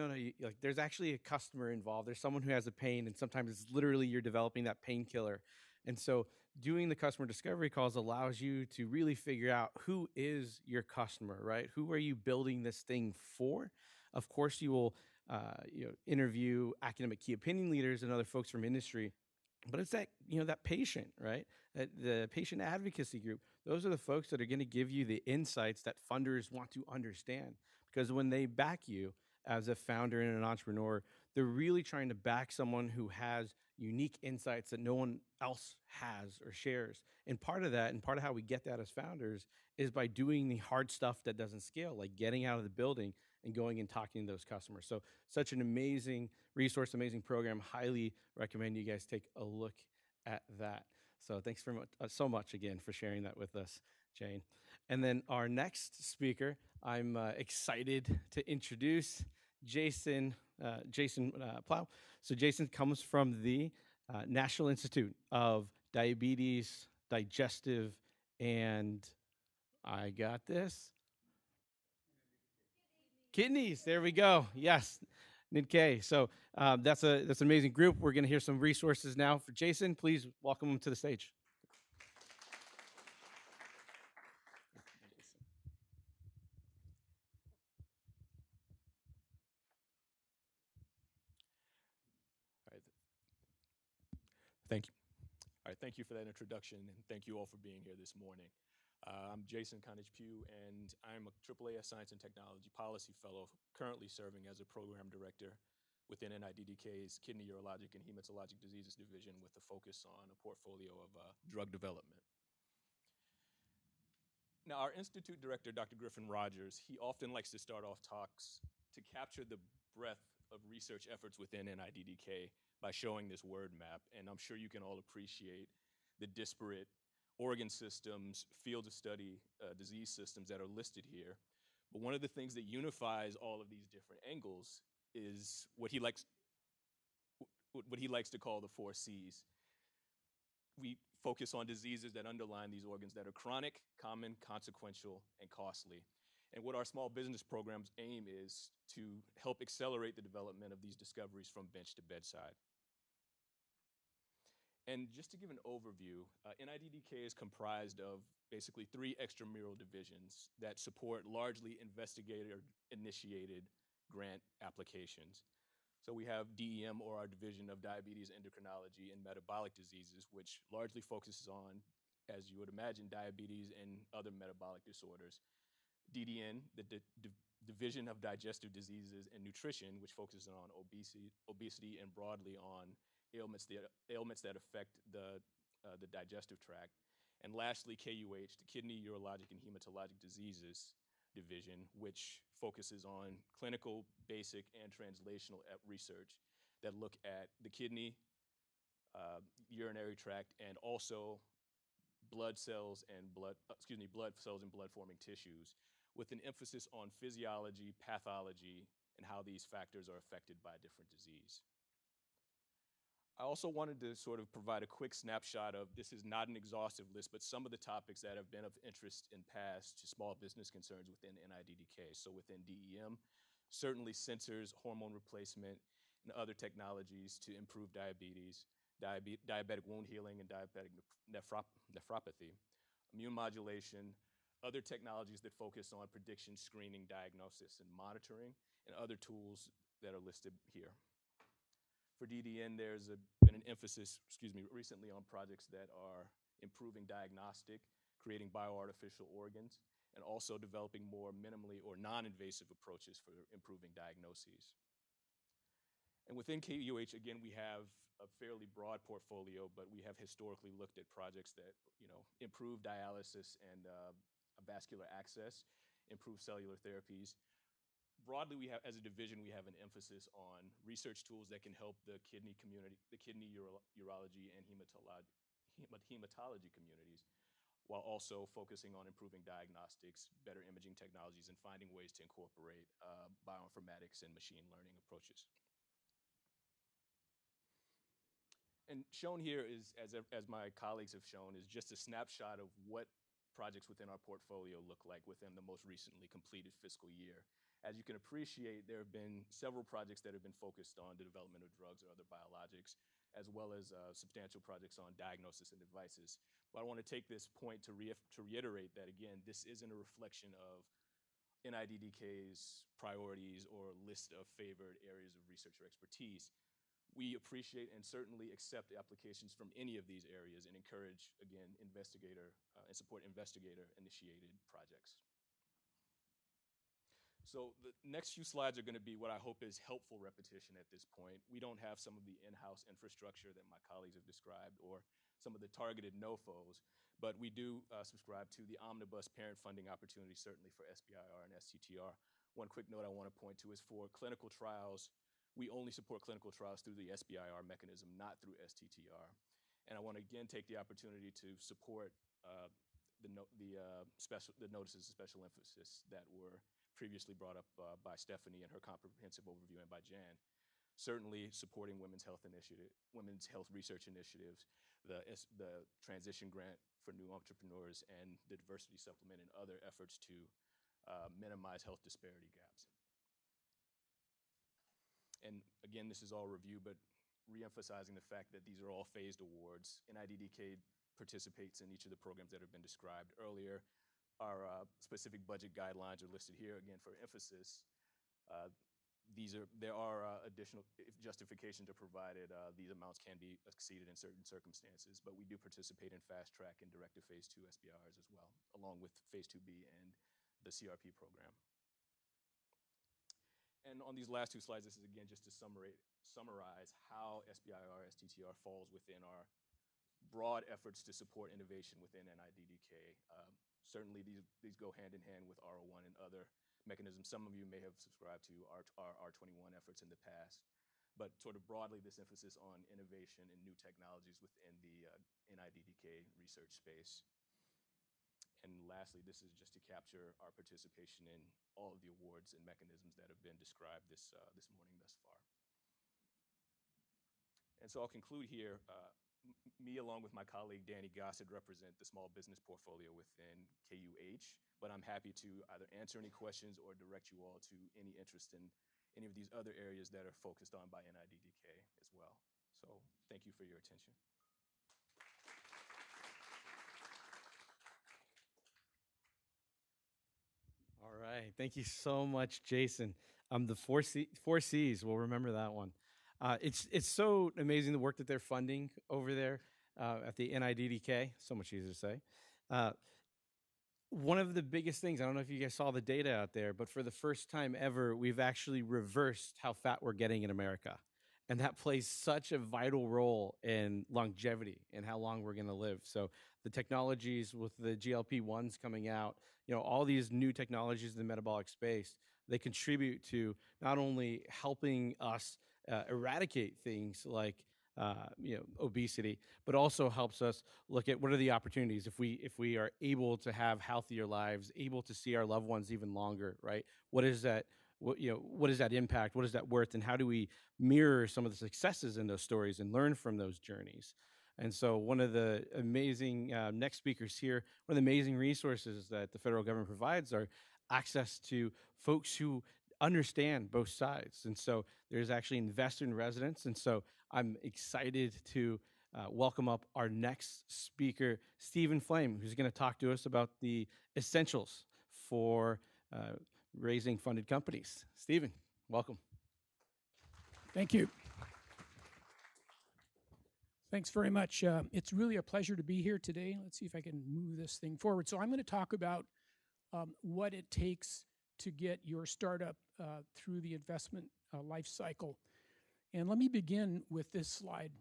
C: there's actually a customer involved. There's someone who has a pain, and sometimes it's literally you're developing that painkiller. And so doing the customer discovery calls allows you to really figure out who is your customer, right? Who are you building this thing for? Of course, you will interview academic key opinion leaders and other folks from industry. But it's that, that patient, right? The patient advocacy group. Those are the folks that are going to give you the insights that funders want to understand. Because when they back you as a founder and an entrepreneur, they're really trying to back someone who has unique insights that no one else has or shares. And part of that, and part of how we get that as founders, is by doing the hard stuff that doesn't scale, like getting out of the building and going and talking to those customers. So such an amazing resource, amazing program. Highly recommend you guys take a look at that. So thanks very much, so much again for sharing that with us, Jane. And then our next speaker, I'm excited to introduce Xiang-Jian. So Jason comes from the National Institute of Diabetes, Digestive, and I got this. Kidneys. There we go. Yes, NHLBI. So that's an amazing group. We're going to hear some resources now for Jason. Please welcome him to the stage.
H: Thank you. All right, thank you for that introduction, and thank you all for being here this morning. I'm Jason Conage-Pough, and I'm a AAAS Science and Technology Policy Fellow, currently serving as a Program Director within NIDDK's Kidney Urologic and Hematologic Diseases Division with a focus on a portfolio of drug development. Now, our Institute Director, Dr. Griffin Rogers, he often likes to start off talks to capture the breadth of research efforts within NIDDK by showing this word map. And I'm sure you can all appreciate the disparate organ systems, fields of study, disease systems that are listed here. But one of the things that unifies all of these different angles is what he likes to call the 4 C's. We focus on diseases that underline these organs that are chronic, common, consequential, and costly. And what our small business programs aim is to help accelerate the development of these discoveries from bench to bedside. And just to give an overview, NIDDK is comprised of basically 3 extramural divisions that support largely investigator-initiated grant applications. So we have DEM, or our Division of Diabetes, Endocrinology, and Metabolic Diseases, which largely focuses on, as you would imagine, diabetes and other metabolic disorders. DDN, the Division of Digestive Diseases and Nutrition, which focuses on obesity and broadly on ailments that affect the digestive tract. And lastly, KUH, the Kidney, Urologic, and Hematologic Diseases Division, which focuses on clinical, basic, and translational research that look at the kidney, urinary tract, and also blood cells and blood forming tissues, with an emphasis on physiology, pathology, and how these factors are affected by different disease. I also wanted to sort of provide a quick snapshot of, this is not an exhaustive list, but some of the topics that have been of interest in past to small business concerns within NIDDK. So within DEM, certainly sensors, hormone replacement, and other technologies to improve diabetes, diabetic wound healing and diabetic nephropathy, immune modulation, other technologies that focus on prediction, screening, diagnosis, and monitoring, and other tools that are listed here. For DDN, there's been an emphasis, recently on projects that are improving diagnostic, creating bioartificial organs, and also developing more minimally or non-invasive approaches for improving diagnoses. And within KUH, again, we have a fairly broad portfolio, but we have historically looked at projects that, improve dialysis and vascular access, improve cellular therapies. Broadly, we have, as a division, we have an emphasis on research tools that can help the kidney community, the kidney, urology, and hematology communities, while also focusing on improving diagnostics, better imaging technologies, and finding ways to incorporate bioinformatics and machine learning approaches. And shown here is, as my colleagues have shown, is just a snapshot of what projects within our portfolio look like within the most recently completed fiscal year. As you can appreciate, there have been several projects that have been focused on the development of drugs or other biologics, as well as substantial projects on diagnosis and devices. But I want to take this point to reiterate that, again, this isn't a reflection of NIDDK's priorities or list of favored areas of research or expertise. We appreciate and certainly accept applications from any of these areas and encourage, again, and support investigator-initiated projects. So the next few slides are going to be what I hope is helpful repetition at this point. We don't have some of the in-house infrastructure that my colleagues have described or some of the targeted NOFOs, but we do subscribe to the omnibus parent funding opportunity, certainly for SBIR and STTR. One quick note I want to point to is for clinical trials, we only support clinical trials through the SBIR mechanism, not through STTR. And I want to again take the opportunity to support the notices of special emphasis that were previously brought up by Stephanie in her comprehensive overview and by Jan. Certainly supporting women's health research initiatives, the transition grant for new entrepreneurs, and the diversity supplement and other efforts to minimize health disparity gaps. And again, this is all review, but re-emphasizing the fact that these are all phased awards. NIDDK participates in each of the programs that have been described earlier. Our specific budget guidelines are listed here, again, for emphasis. There are additional justifications are provided. These amounts can be exceeded in certain circumstances, but we do participate in fast track and directive phase 2 SBIRs as well, along with phase 2B and the CRP program. And on these last two slides, this is again just to summarize how SBIR, STTR falls within our broad efforts to support innovation within NIDDK. Certainly these go hand in hand with R01 and other mechanisms some of you may have subscribed to our R21 efforts in the past. But sort of broadly, this emphasis on innovation and new technologies within the NIDDK research space. And lastly, this is just to capture our participation in all of the awards and mechanisms that have been described this morning thus far. And so I'll conclude here. Me, along with my colleague Danny Gossett, represent the small business portfolio within KUH, but I'm happy to either answer any questions or direct you all to any interest in any of these other areas that are focused on by NIDDK as well. So thank you for your attention.
C: All right. Thank you so much, Jason. The four C's, we'll remember that one. It's so amazing the work that they're funding over there at the NIDDK. So much easier to say. One of the biggest things, I don't know if you guys saw the data out there, but for the first time ever, we've actually reversed how fat we're getting in America. And that plays such a vital role in longevity and how long we're going to live. So the technologies with the GLP-1s coming out, all these new technologies in the metabolic space, they contribute to not only helping us eradicate things like obesity, but also helps us look at what are the opportunities if we are able to have healthier lives, able to see our loved ones even longer, right? What is that? What is that impact? What is that worth? And how do we mirror some of the successes in those stories and learn from those journeys? And so one of the amazing next speakers here, one of the amazing resources that the federal government provides are access to folks who understand both sides. And so there's actually investor in residence. And so I'm excited to welcome up our next speaker, Stephen Flaim, who's going to talk to us about the essentials for raising funded companies. Stephen, welcome.
I: Thank you. Thanks very much. It's really a pleasure to be here today. Let's see if I can move this thing forward. So I'm going to talk about what it takes to get your startup through the investment life cycle. And let me begin with this slide.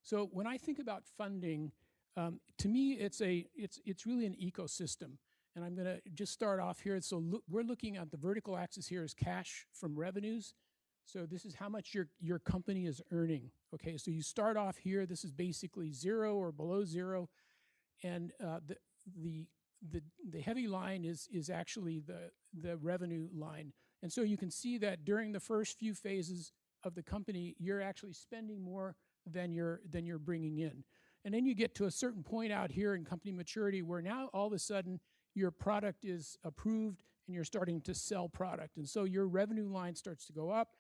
I: So when I think about funding, to me, it's really an ecosystem. And I'm going to just start off here. So we're looking at the vertical axis here is cash from revenues. So this is how much your company is earning. Okay, so you start off here. This is basically 0 or below 0, and the heavy line is actually the revenue line. And so you can see that during the first few phases of the company, you're actually spending more than you're bringing in. And then you get to a certain point out here in company maturity where now all of a sudden your product is approved and you're starting to sell product. And so your revenue line starts to go up,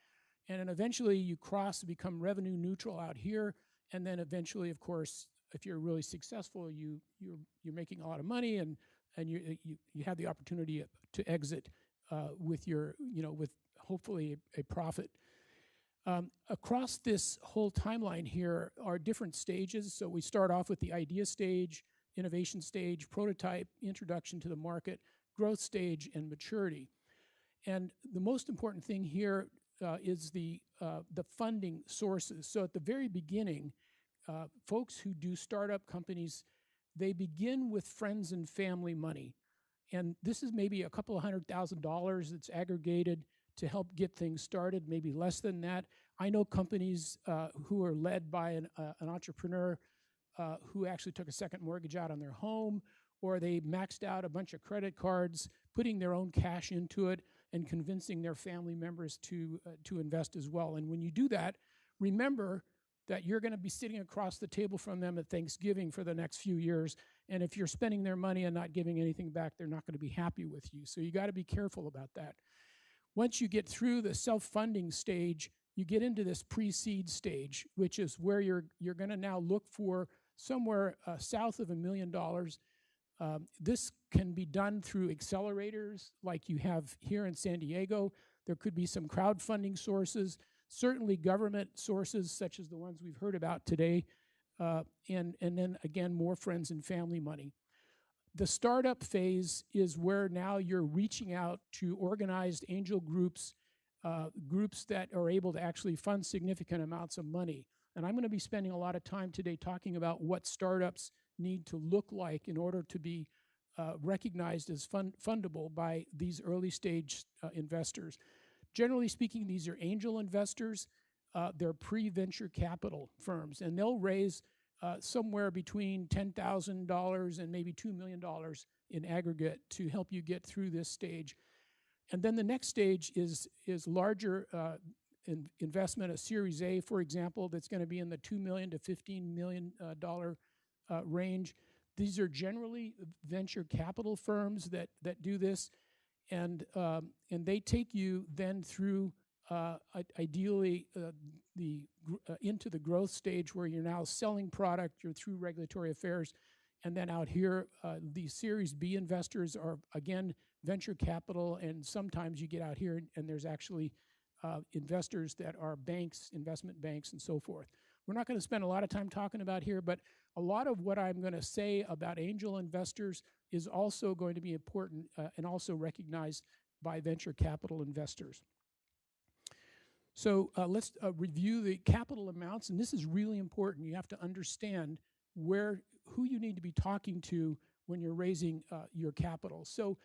I: and then eventually you cross to become revenue neutral out here. And then eventually, of course, if you're really successful, you're making a lot of money, and you have the opportunity to exit with with hopefully a profit. Across this whole timeline here are different stages. So we start off with the idea stage, innovation stage, prototype, introduction to the market, growth stage, and maturity. And the most important thing here is the funding sources. So at the very beginning, folks who do startup companies, they begin with friends and family money. And this is maybe a couple of $100,000 that's aggregated to help get things started, maybe less than that. I know companies who are led by an entrepreneur who actually took a second mortgage out on their home, or they maxed out a bunch of credit cards, putting their own cash into it and convincing their family members to invest as well. And when you do that, remember that you're going to be sitting across the table from them at Thanksgiving for the next few years. And if you're spending their money and not giving anything back, they're not going to be happy with you. So you got to be careful about that. Once you get through the self-funding stage, you get into this pre-seed stage, which is where you're going to now look for somewhere south of $1 million. This can be done through accelerators like you have here in San Diego. There could be some crowdfunding sources, certainly government sources such as the ones we've heard about today, and then again, more friends and family money. The startup phase is where now you're reaching out to organized angel groups, groups that are able to actually fund significant amounts of money. And I'm going to be spending a lot of time today talking about what startups need to look like in order to be recognized as fundable by these early stage investors. Generally speaking, these are angel investors. They're pre-venture capital firms, and they'll raise somewhere between $10,000 and maybe $2 million in aggregate to help you get through this stage. And then the next stage is larger investment, a Series A, for example, that's going to be in the $2 million to $15 million range. These are generally venture capital firms that do this, and they take you then through ideally into the growth stage where you're now selling product, you're through regulatory affairs, and then out here, the Series B investors are, again, venture capital, and sometimes you get out here and there's actually investors that are banks, investment banks, and so forth. We're not going to spend a lot of time talking about here, but a lot of what I'm going to say about angel investors is also going to be important and also recognized by venture capital investors. So let's review the capital amounts, and this is really important. You have to understand who you need to be talking to when you're raising your capital. So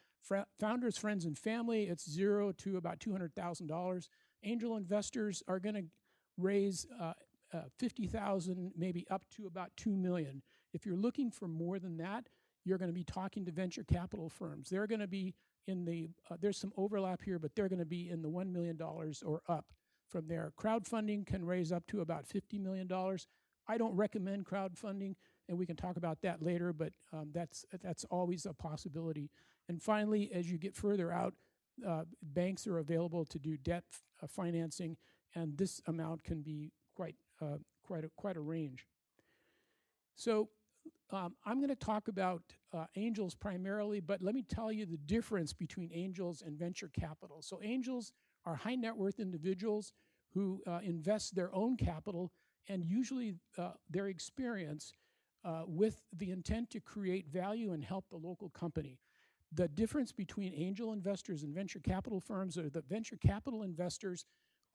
I: founders, friends, and family, it's $0 to about $200,000. Angel investors are going to raise $50,000, maybe up to about $2 million. If you're looking for more than that, you're going to be talking to venture capital firms. They're going to be in the, there's some overlap here, but they're going to be in the $1 million or up from there. Crowdfunding can raise up to about $50 million. I don't recommend crowdfunding, and we can talk about that later, but that's always a possibility. And finally, as you get further out, banks are available to do debt financing, and this amount can be quite a range. So I'm going to talk about angels primarily, but let me tell you the difference between angels and venture capital. So angels are high net worth individuals who invest their own capital and usually their experience with the intent to create value and help the local company. The difference between angel investors and venture capital firms are that venture capital investors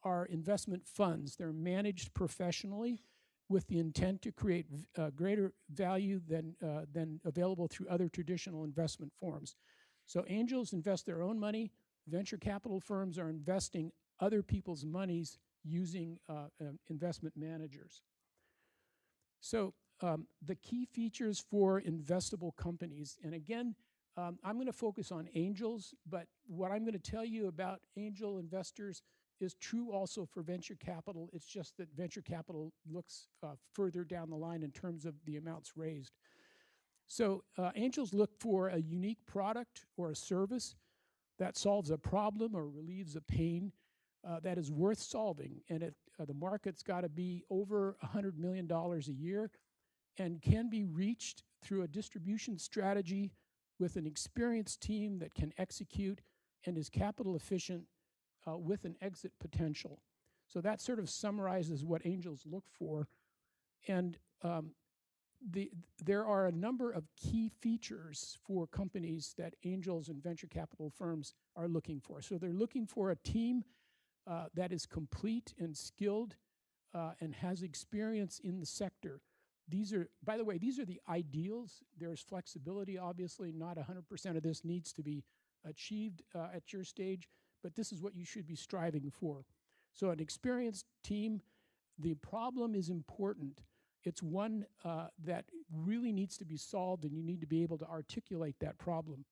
I: are investment funds. They're managed professionally with the intent to create greater value than available through other traditional investment forms. So angels invest their own money. Venture capital firms are investing other people's monies using investment managers. So the key features for investable companies, and again, I'm going to focus on angels, but what I'm going to tell you about angel investors is true also for venture capital. It's just that venture capital looks further down the line in terms of the amounts raised. So angels look for a unique product or a service that solves a problem or relieves a pain that is worth solving. And the market's got to be over $100 million a year and can be reached through a distribution strategy with an experienced team that can execute and is capital efficient with an exit potential. So that sort of summarizes what angels look for. And there are a number of key features for companies that angels and venture capital firms are looking for. So they're looking for a team that is complete and skilled and has experience in the sector. These are, by the way, these are the ideals. There's flexibility, obviously. Not 100% of this needs to be achieved at your stage, but this is what you should be striving for. So an experienced team, the problem is important. It's one that really needs to be solved, and you need to be able to articulate that problem.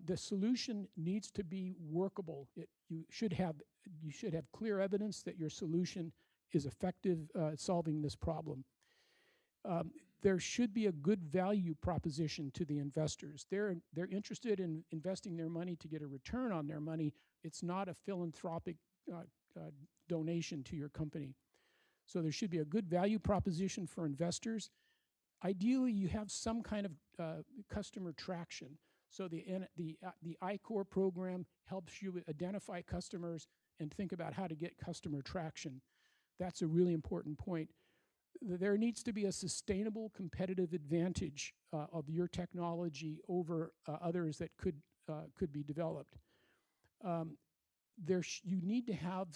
I: The solution needs to be workable. You should have clear evidence that your solution is effective at solving this problem. There should be a good value proposition to the investors. They're interested in investing their money to get a return on their money. It's not a philanthropic donation to your company. So there should be a good value proposition for investors. Ideally, you have some kind of customer traction. So the I-Core program helps you identify customers and think about how to get customer traction. That's a really important point. There needs to be a sustainable competitive advantage of your technology over others that could be developed. You need to have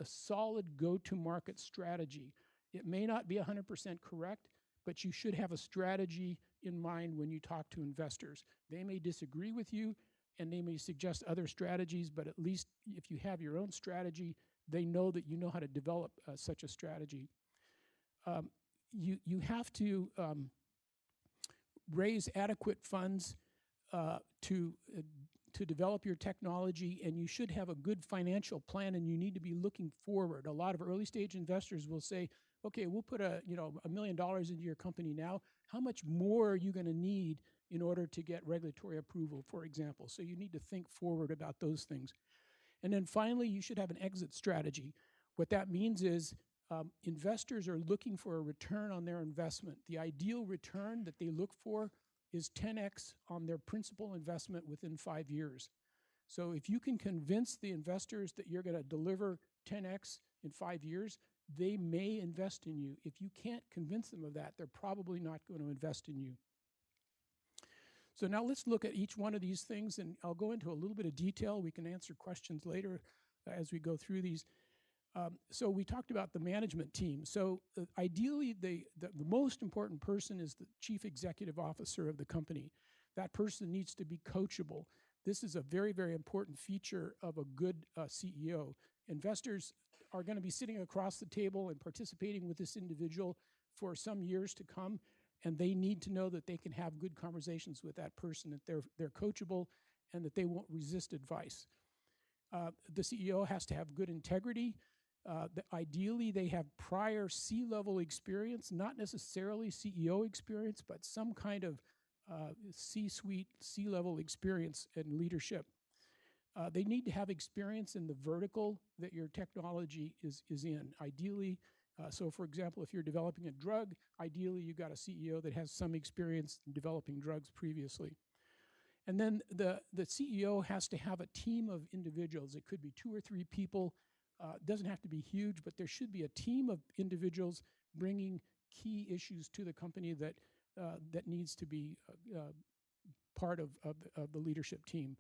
I: a solid go-to-market strategy. It may not be 100% correct, but you should have a strategy in mind when you talk to investors. They may disagree with you and they may suggest other strategies, but at least if you have your own strategy, they know that you know how to develop such a strategy. You have to raise adequate funds to develop your technology, and you should have a good financial plan, and you need to be looking forward. A lot of early stage investors will say, okay, we'll put $1 million into your company now. How much more are you going to need in order to get regulatory approval, for example? So you need to think forward about those things. And then finally, you should have an exit strategy. What that means is investors are looking for a return on their investment. The ideal return that they look for is 10x on their principal investment within 5 years. So if you can convince the investors that you're going to deliver 10x in 5 years, they may invest in you. If you can't convince them of that, they're probably not going to invest in you. So now let's look at each one of these things, and I'll go into a little bit of detail. We can answer questions later as we go through these. So we talked about the management team. So ideally, the most important person is the chief executive officer of the company. That person needs to be coachable. This is a very, very important feature of a good CEO. Investors are going to be sitting across the table and participating with this individual for some years to come, and they need to know that they can have good conversations with that person, that they're coachable, and that they won't resist advice. The CEO has to have good integrity. Ideally, they have prior C-level experience, not necessarily CEO experience, but some kind of C-suite, C-level experience in leadership. They need to have experience in the vertical that your technology is in. Ideally, so for example, if you're developing a drug, ideally you've got a CEO that has some experience in developing drugs previously. And then the CEO has to have a team of individuals. It could be 2 or 3 people. Doesn't have to be huge, but there should be a team of individuals bringing key issues to the company that needs to be part of the leadership team.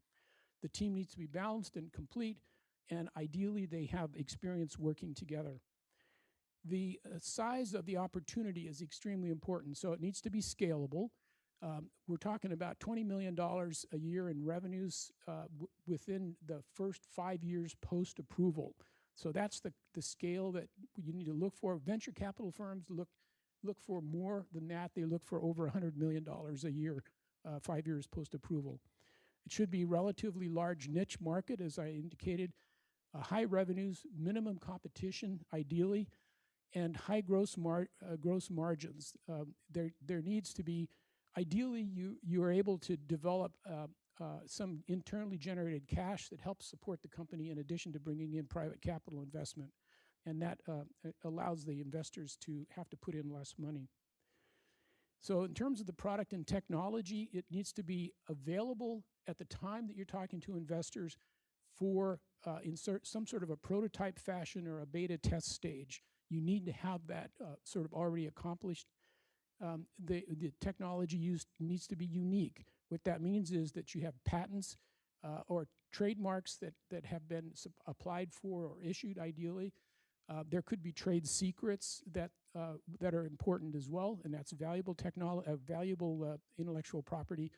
I: The team needs to be balanced and complete, and ideally they have experience working together. The size of the opportunity is extremely important, so it needs to be scalable. We're talking about $20 million a year in revenues within the first 5 years post-approval. So that's the scale that you need to look for. Venture capital firms look for more than that. They look for over $100 million a year, 5 years post-approval. It should be relatively large niche market, as I indicated, high revenues, minimum competition, ideally, and high gross margins. There needs to be, ideally, you are able to develop some internally generated cash that helps support the company in addition to bringing in private capital investment. And that allows the investors to have to put in less money. So in terms of the product and technology, it needs to be available at the time that you're talking to investors for insert some sort of a prototype fashion or a beta test stage. You need to have that sort of already accomplished. The technology used needs to be unique. What that means is that you have patents or trademarks that have been applied for or issued ideally. There could be trade secrets that are important as well, and that's valuable intellectual property.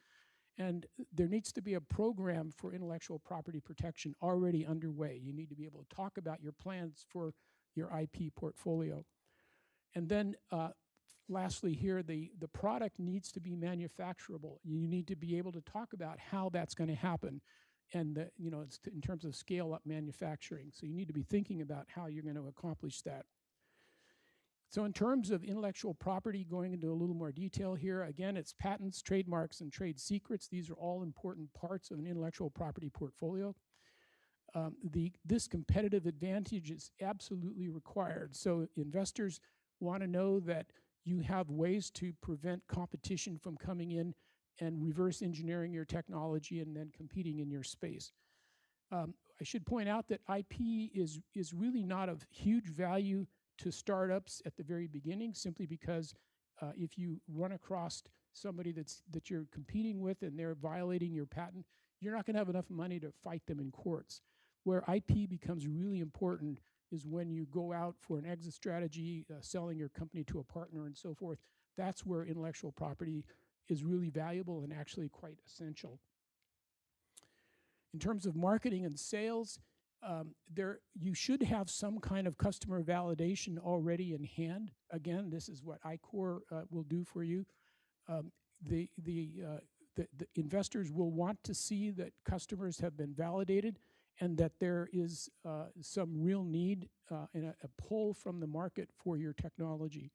I: And there needs to be a program for intellectual property protection already underway. You need to be able to talk about your plans for your IP portfolio. And then lastly here, the product needs to be manufacturable. You need to be able to talk about how that's going to happen, and it's in terms of scale-up manufacturing. So you need to be thinking about how you're going to accomplish that. So in terms of intellectual property, going into a little more detail here, again, it's patents, trademarks, and trade secrets. These are all important parts of an intellectual property portfolio. This competitive advantage is absolutely required. So investors want to know that you have ways to prevent competition from coming in and reverse engineering your technology and then competing in your space. I should point out that IP is really not of huge value to startups at the very beginning, simply because if you run across somebody that you're competing with and they're violating your patent, you're not going to have enough money to fight them in courts. Where IP becomes really important is when you go out for an exit strategy, selling your company to a partner and so forth. That's where intellectual property is really valuable and actually quite essential. In terms of marketing and sales, you should have some kind of customer validation already in hand. Again, this is what iCore will do for you. The investors will want to see that customers have been validated and that there is some real need and a pull from the market for your technology.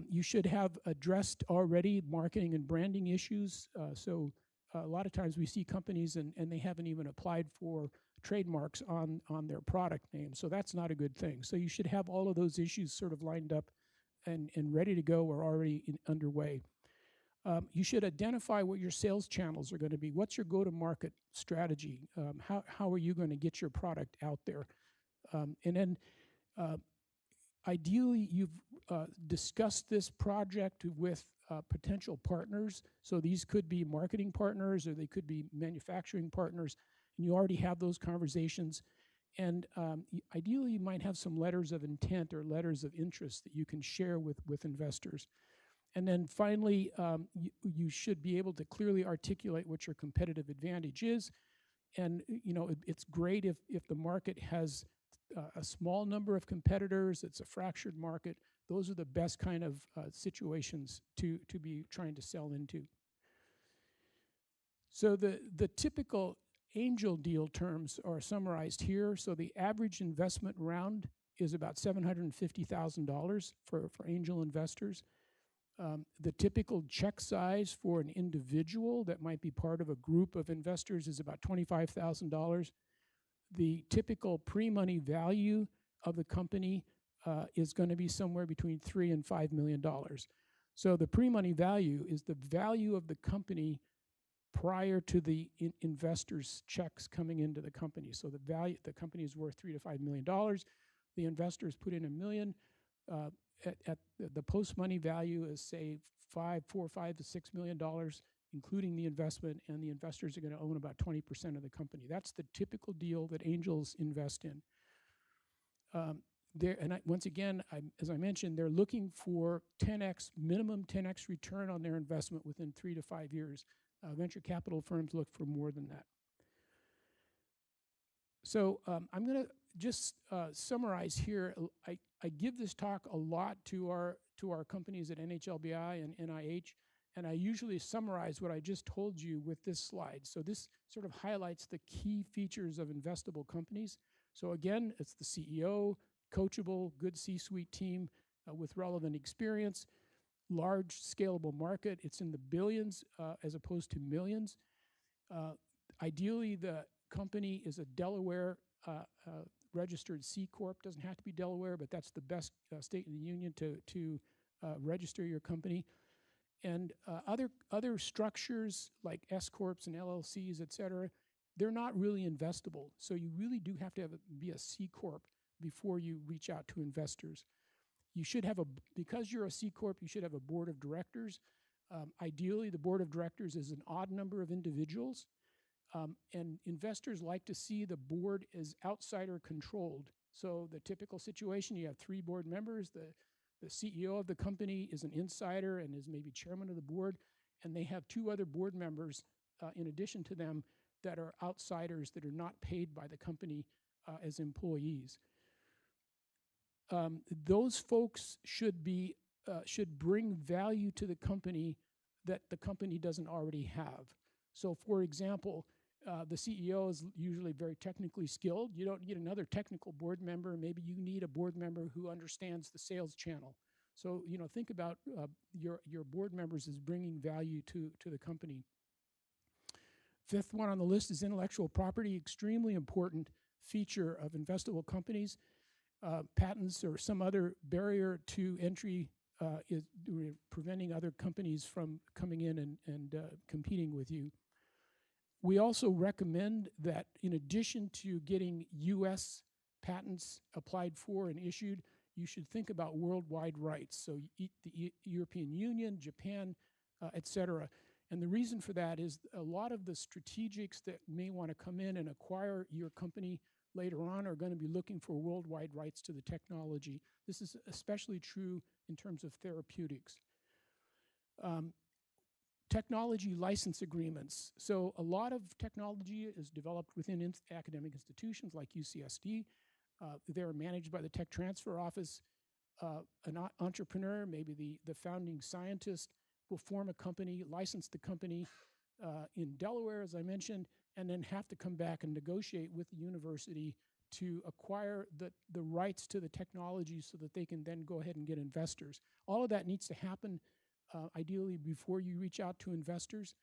I: You should have addressed already marketing and branding issues. So a lot of times we see companies and they haven't even applied for trademarks on their product name. So that's not a good thing. So you should have all of those issues sort of lined up and ready to go or already underway. You should identify what your sales channels are going to be. What's your go-to-market strategy? How are you going to get your product out there? And then ideally, you've discussed this project with potential partners. So these could be marketing partners or they could be manufacturing partners. And you already have those conversations. And ideally, you might have some letters of intent or letters of interest that you can share with investors. And then finally, you should be able to clearly articulate what your competitive advantage is. And it's great if the market has a small number of competitors, it's a fractured market. Those are the best kind of situations to be trying to sell into. So the typical angel deal terms are summarized here. So the average investment round is about $750,000 for angel investors. The typical check size for an individual that might be part of a group of investors is about $25,000. The typical pre-money value of the company is going to be somewhere between $3 and $5 million. So the pre-money value is the value of the company prior to the investors' checks coming into the company. So the company is worth $3 to $5 million. The investors put in $1 million. At the post-money value is, say, $4, $5 to $6 million, including the investment, and the investors are going to own about 20% of the company. That's the typical deal that angels invest in. Once again, as I mentioned, they're looking for minimum 10x return on their investment within 3 to 5 years. Venture capital firms look for more than that. So I'm going to just summarize here. I give this talk a lot to our companies at NHLBI and NIH, and I usually summarize what I just told you with this slide. So this sort of highlights the key features of investable companies. So again, it's the CEO, coachable, good C-suite team with relevant experience, large scalable market. It's in the billions as opposed to millions. Ideally, the company is a Delaware registered C Corp. Doesn't have to be Delaware, but that's the best state in the union to register your company. And other structures like S Corps and LLCs, et cetera, they're not really investable. So you really do have to be a C Corp before you reach out to investors. You should have because you're a C Corp, you should have a board of directors. Ideally, the board of directors is an odd number of individuals. And investors like to see the board as outsider controlled. So the typical situation, you have 3 board members. The CEO of the company is an insider and is maybe chairman of the board. And they have 2 other board members in addition to them that are outsiders that are not paid by the company as employees. Those folks should bring value to the company that the company doesn't already have. So for example, the CEO is usually very technically skilled. You don't need another technical board member. Maybe you need a board member who understands the sales channel. So think about your board members as bringing value to the company. 5th one on the list is intellectual property, extremely important feature of investable companies. Patents or some other barrier to entry is preventing other companies from coming in and competing with you. We also recommend that in addition to getting U.S. patents applied for and issued, you should think about worldwide rights. So the European Union, Japan, et cetera. And the reason for that is a lot of the strategics that may want to come in and acquire your company later on are going to be looking for worldwide rights to the technology. This is especially true in terms of therapeutics. technology license agreements. So a lot of technology is developed within academic institutions like UCSD. They're managed by the Tech Transfer Office. An entrepreneur, maybe the founding scientist, will form a company, license the company in Delaware, as I mentioned, and then have to come back and negotiate with the university to acquire the rights to the technology so that they can then go ahead and get investors. All of that needs to happen ideally before you reach out to investors.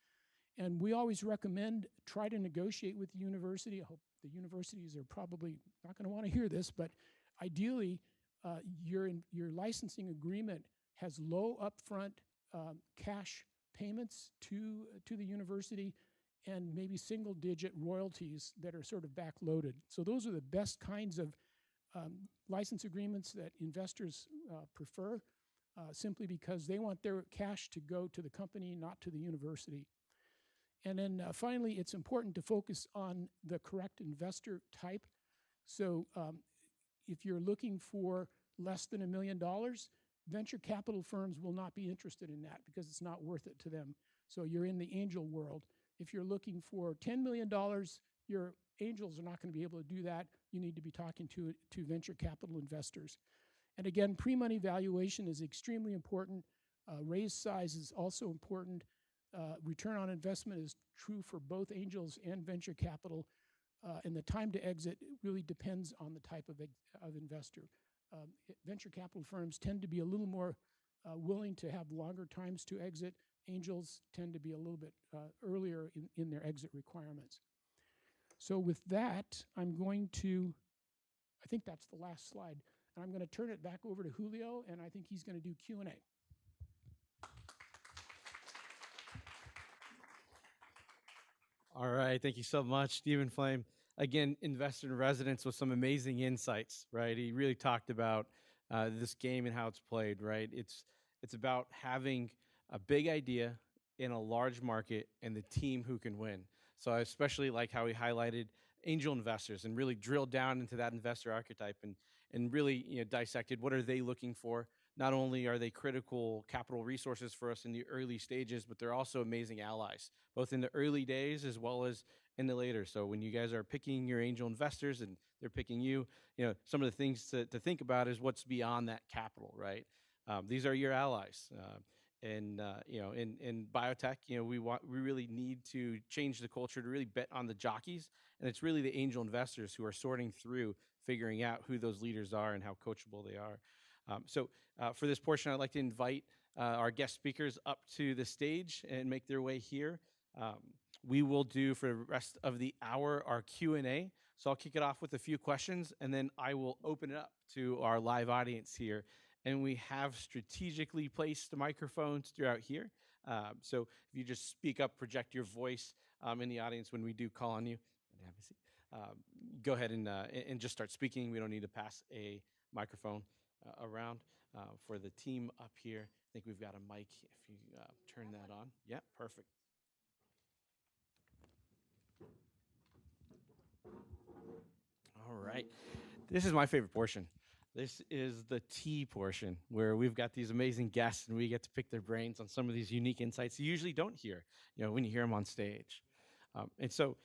I: And we always recommend try to negotiate with the university. I hope the universities are probably not going to want to hear this, but ideally your licensing agreement has low upfront cash payments to the university and maybe single-digit royalties that are sort of backloaded. So those are the best kinds of license agreements that investors prefer, simply because they want their cash to go to the company, not to the university. And then finally, it's important to focus on the correct investor type. So if you're looking for less than $1 million, venture capital firms will not be interested in that because it's not worth it to them. So you're in the angel world. If you're looking for $10 million, your angels are not going to be able to do that. You need to be talking to venture capital investors. And again, pre-money valuation is extremely important. Raise size is also important. Return on investment is true for both angels and venture capital. And the time to exit really depends on the type of investor. Venture capital firms tend to be a little more willing to have longer times to exit. Angels tend to be a little bit earlier in their exit requirements. So with that, I think that's the last slide. And I'm going to turn it back over to Julio, and I think he's going to do Q&A.
C: All right, thank you so much, Stephen Flaim. Again, investor in residence with some amazing insights, right? He really talked about this game and how it's played, right? It's about having a big idea in a large market and the team who can win. So I especially like how he highlighted angel investors and really drilled down into that investor archetype and really dissected what are they looking for. Not only are they critical capital resources for us in the early stages, but they're also amazing allies, both in the early days as well as in the later. So when you guys are picking your angel investors and they're picking you, some of the things to think about is what's beyond that capital, right? These are your allies. In biotech, we really need to change the culture to really bet on the jockeys, and it's really the angel investors who are sorting through, figuring out who those leaders are and how coachable they are. So for this portion, I'd like to invite our guest speakers up to the stage and make their way here. We will do for the rest of the hour our Q&A. So I'll kick it off with a few questions, and then I will open it up to our live audience here. And we have strategically placed the microphones throughout here. So if you just speak up, project your voice in the audience when we do call on you, have a seat. Go ahead and just start speaking. We don't need to pass a microphone around. For the team up here, I think we've got a mic if you turn that on. Yeah, perfect. All right. This is my favorite portion. This is the tea portion where we've got these amazing guests and we get to pick their brains on some of these unique insights you usually don't hear, when you hear them on stage. And so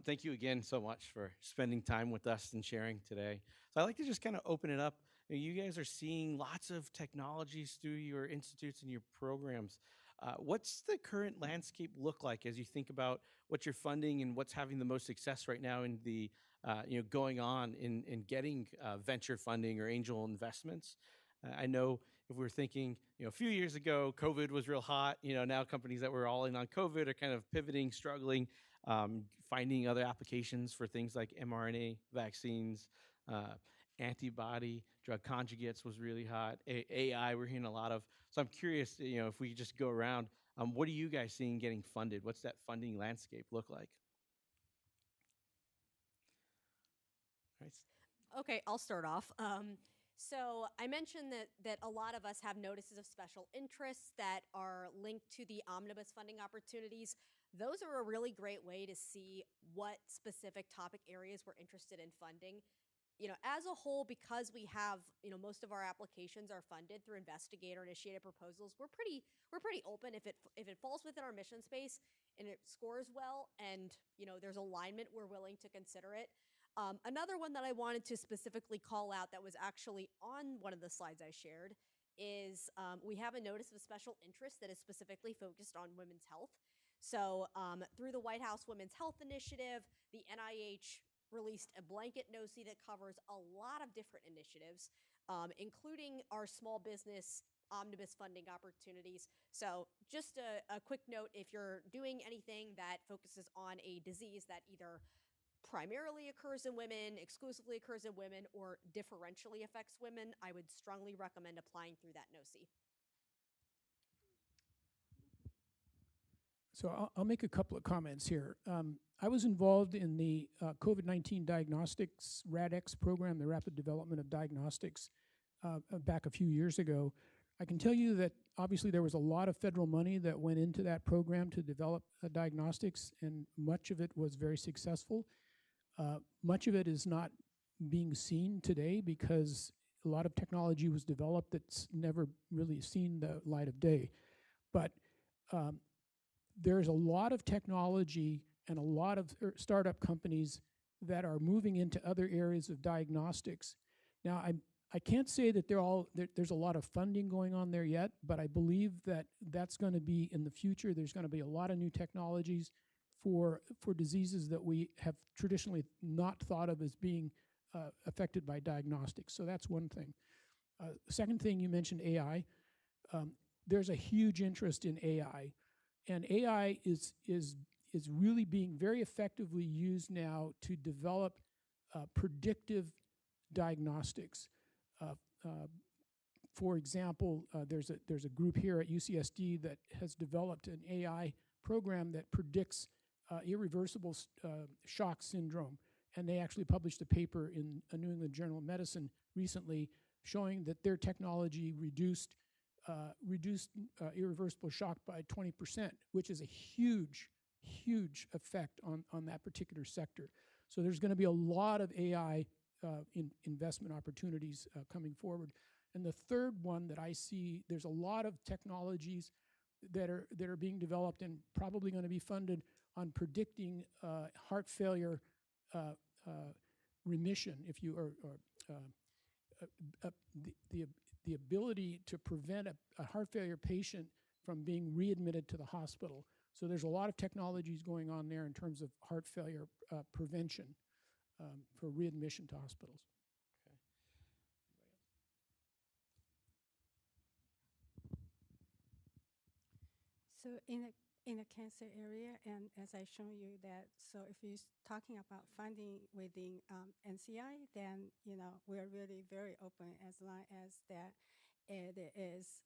C: thank you again so much for spending time with us and sharing today. So I'd like to just kind of open it up. You guys are seeing lots of technologies through your institutes and your programs. What's the current landscape look like as you think about what you're funding and what's having the most success right now in the going on in getting venture funding or angel investments? I know if we're thinking, a few years ago, COVID was real hot. Now companies that were all in on COVID are kind of pivoting, struggling, finding other applications for things like mRNA vaccines, antibody drug conjugates was really hot. AI, we're hearing a lot of. So I'm curious, if we just go around, what are you guys seeing getting funded? What's that funding landscape look like?
D: Okay, I'll start off. So I mentioned that a lot of us have notices of special interests that are linked to the omnibus funding opportunities. Those are a really great way to see what specific topic areas we're interested in funding. as a whole, because we have, most of our applications are funded through investigator-initiated proposals, we're pretty open. If it falls within our mission space and it scores well, and there's alignment, we're willing to consider it. Another one that I wanted to specifically call out that was actually on one of the slides I shared is we have a notice of special interest that is specifically focused on women's health. So through the White House Women's Health Initiative, the NIH released a blanket NOC that covers a lot of different initiatives, including our small business omnibus funding opportunities. So just a quick note, if you're doing anything that focuses on a disease that either primarily occurs in women, exclusively occurs in women, or differentially affects women, I would strongly recommend applying through that NOC.
I: So I'll make a couple of comments here. I was involved in the COVID-19 diagnostics RADx program, the Rapid Development of Diagnostics, back a few years ago. I can tell you that obviously there was a lot of federal money that went into that program to develop diagnostics, and much of it was very successful. Much of it is not being seen today because a lot of technology was developed that's never really seen the light of day. But there's a lot of technology and a lot of startup companies that are moving into other areas of diagnostics. Now, I can't say that there's a lot of funding going on there yet, but I believe that that's going to be in the future. There's going to be a lot of new technologies for diseases that we have traditionally not thought of as being affected by diagnostics. So that's one thing. Second thing, you mentioned AI. There's a huge interest in AI. And AI is really being very effectively used now to develop predictive diagnostics. For example, there's a group here at UCSD that has developed an AI program that predicts irreversible shock syndrome. And they actually published a paper in a New England Journal of Medicine recently showing that their technology reduced irreversible shock by 20%, which is a huge, huge effect on that particular sector. So there's going to be a lot of AI investment opportunities coming forward. And the third one that I see, there's a lot of technologies that are being developed and probably going to be funded on predicting heart failure remission, if you the ability to prevent a heart failure patient from being readmitted to the hospital. So there's a lot of technologies going on there in terms of heart failure prevention for readmission to hospitals.
G: So in the cancer area, and as I shown you that, so if you're talking about funding within NCI, then we're really very open as long as that it is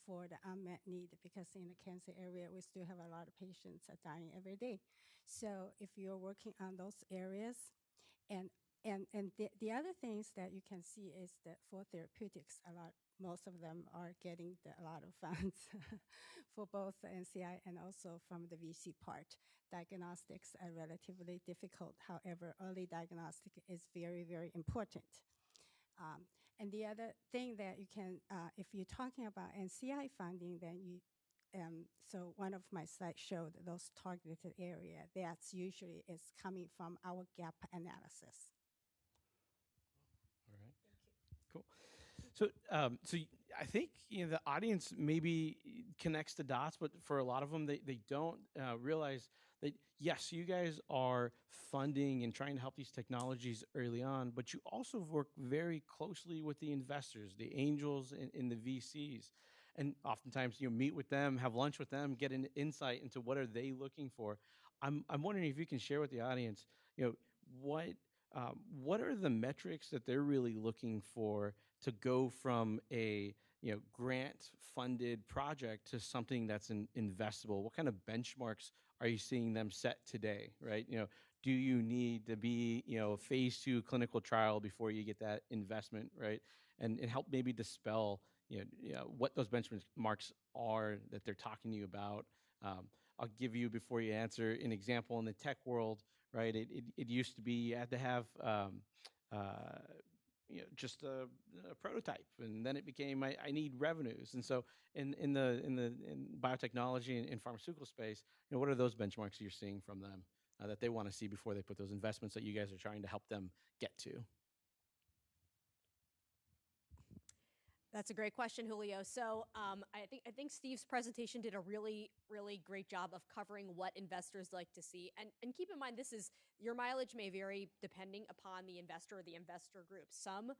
G: for the unmet need, because in the cancer area we still have a lot of patients are dying every day. So if you're working on those areas, and the other things that you can see is that for therapeutics, most of them are getting a lot of funds for both the NCI and also from the VC part. Diagnostics are relatively difficult. However, early diagnostic is very, very important. And the other thing that you can, if you're talking about NCI funding, then so one of my slides showed those targeted area. That's usually is coming from our gap analysis.
C: All right. Cool. So, I think the audience maybe connects the dots, but for a lot of them, they don't realize that yes, you guys are funding and trying to help these technologies early on, but you also work very closely with the investors, the angels, and the VCs, and oftentimes meet with them, have lunch with them, get an insight into what are they looking for. I'm wondering if you can share with the audience, what are the metrics that they're really looking for to go from a grant-funded project to something that's investable? What kind of benchmarks are you seeing them set today, right? Do you need to be a phase 2 clinical trial before you get that investment, right? And help maybe dispel what those benchmarks are that they're talking to you about. I'll give you, before you answer, an example in the tech world, right? It used to be you had to have just a prototype, and then it became I need revenues. And so in biotechnology and pharmaceutical space, what are those benchmarks you're seeing from them that they want to see before they put those investments that you guys are trying to help them get to?
D: That's a great question, Julio. So I think Steve's presentation did a really, really great job of covering what investors like to see. And keep in mind, your mileage may vary depending upon the investor or the investor group. Some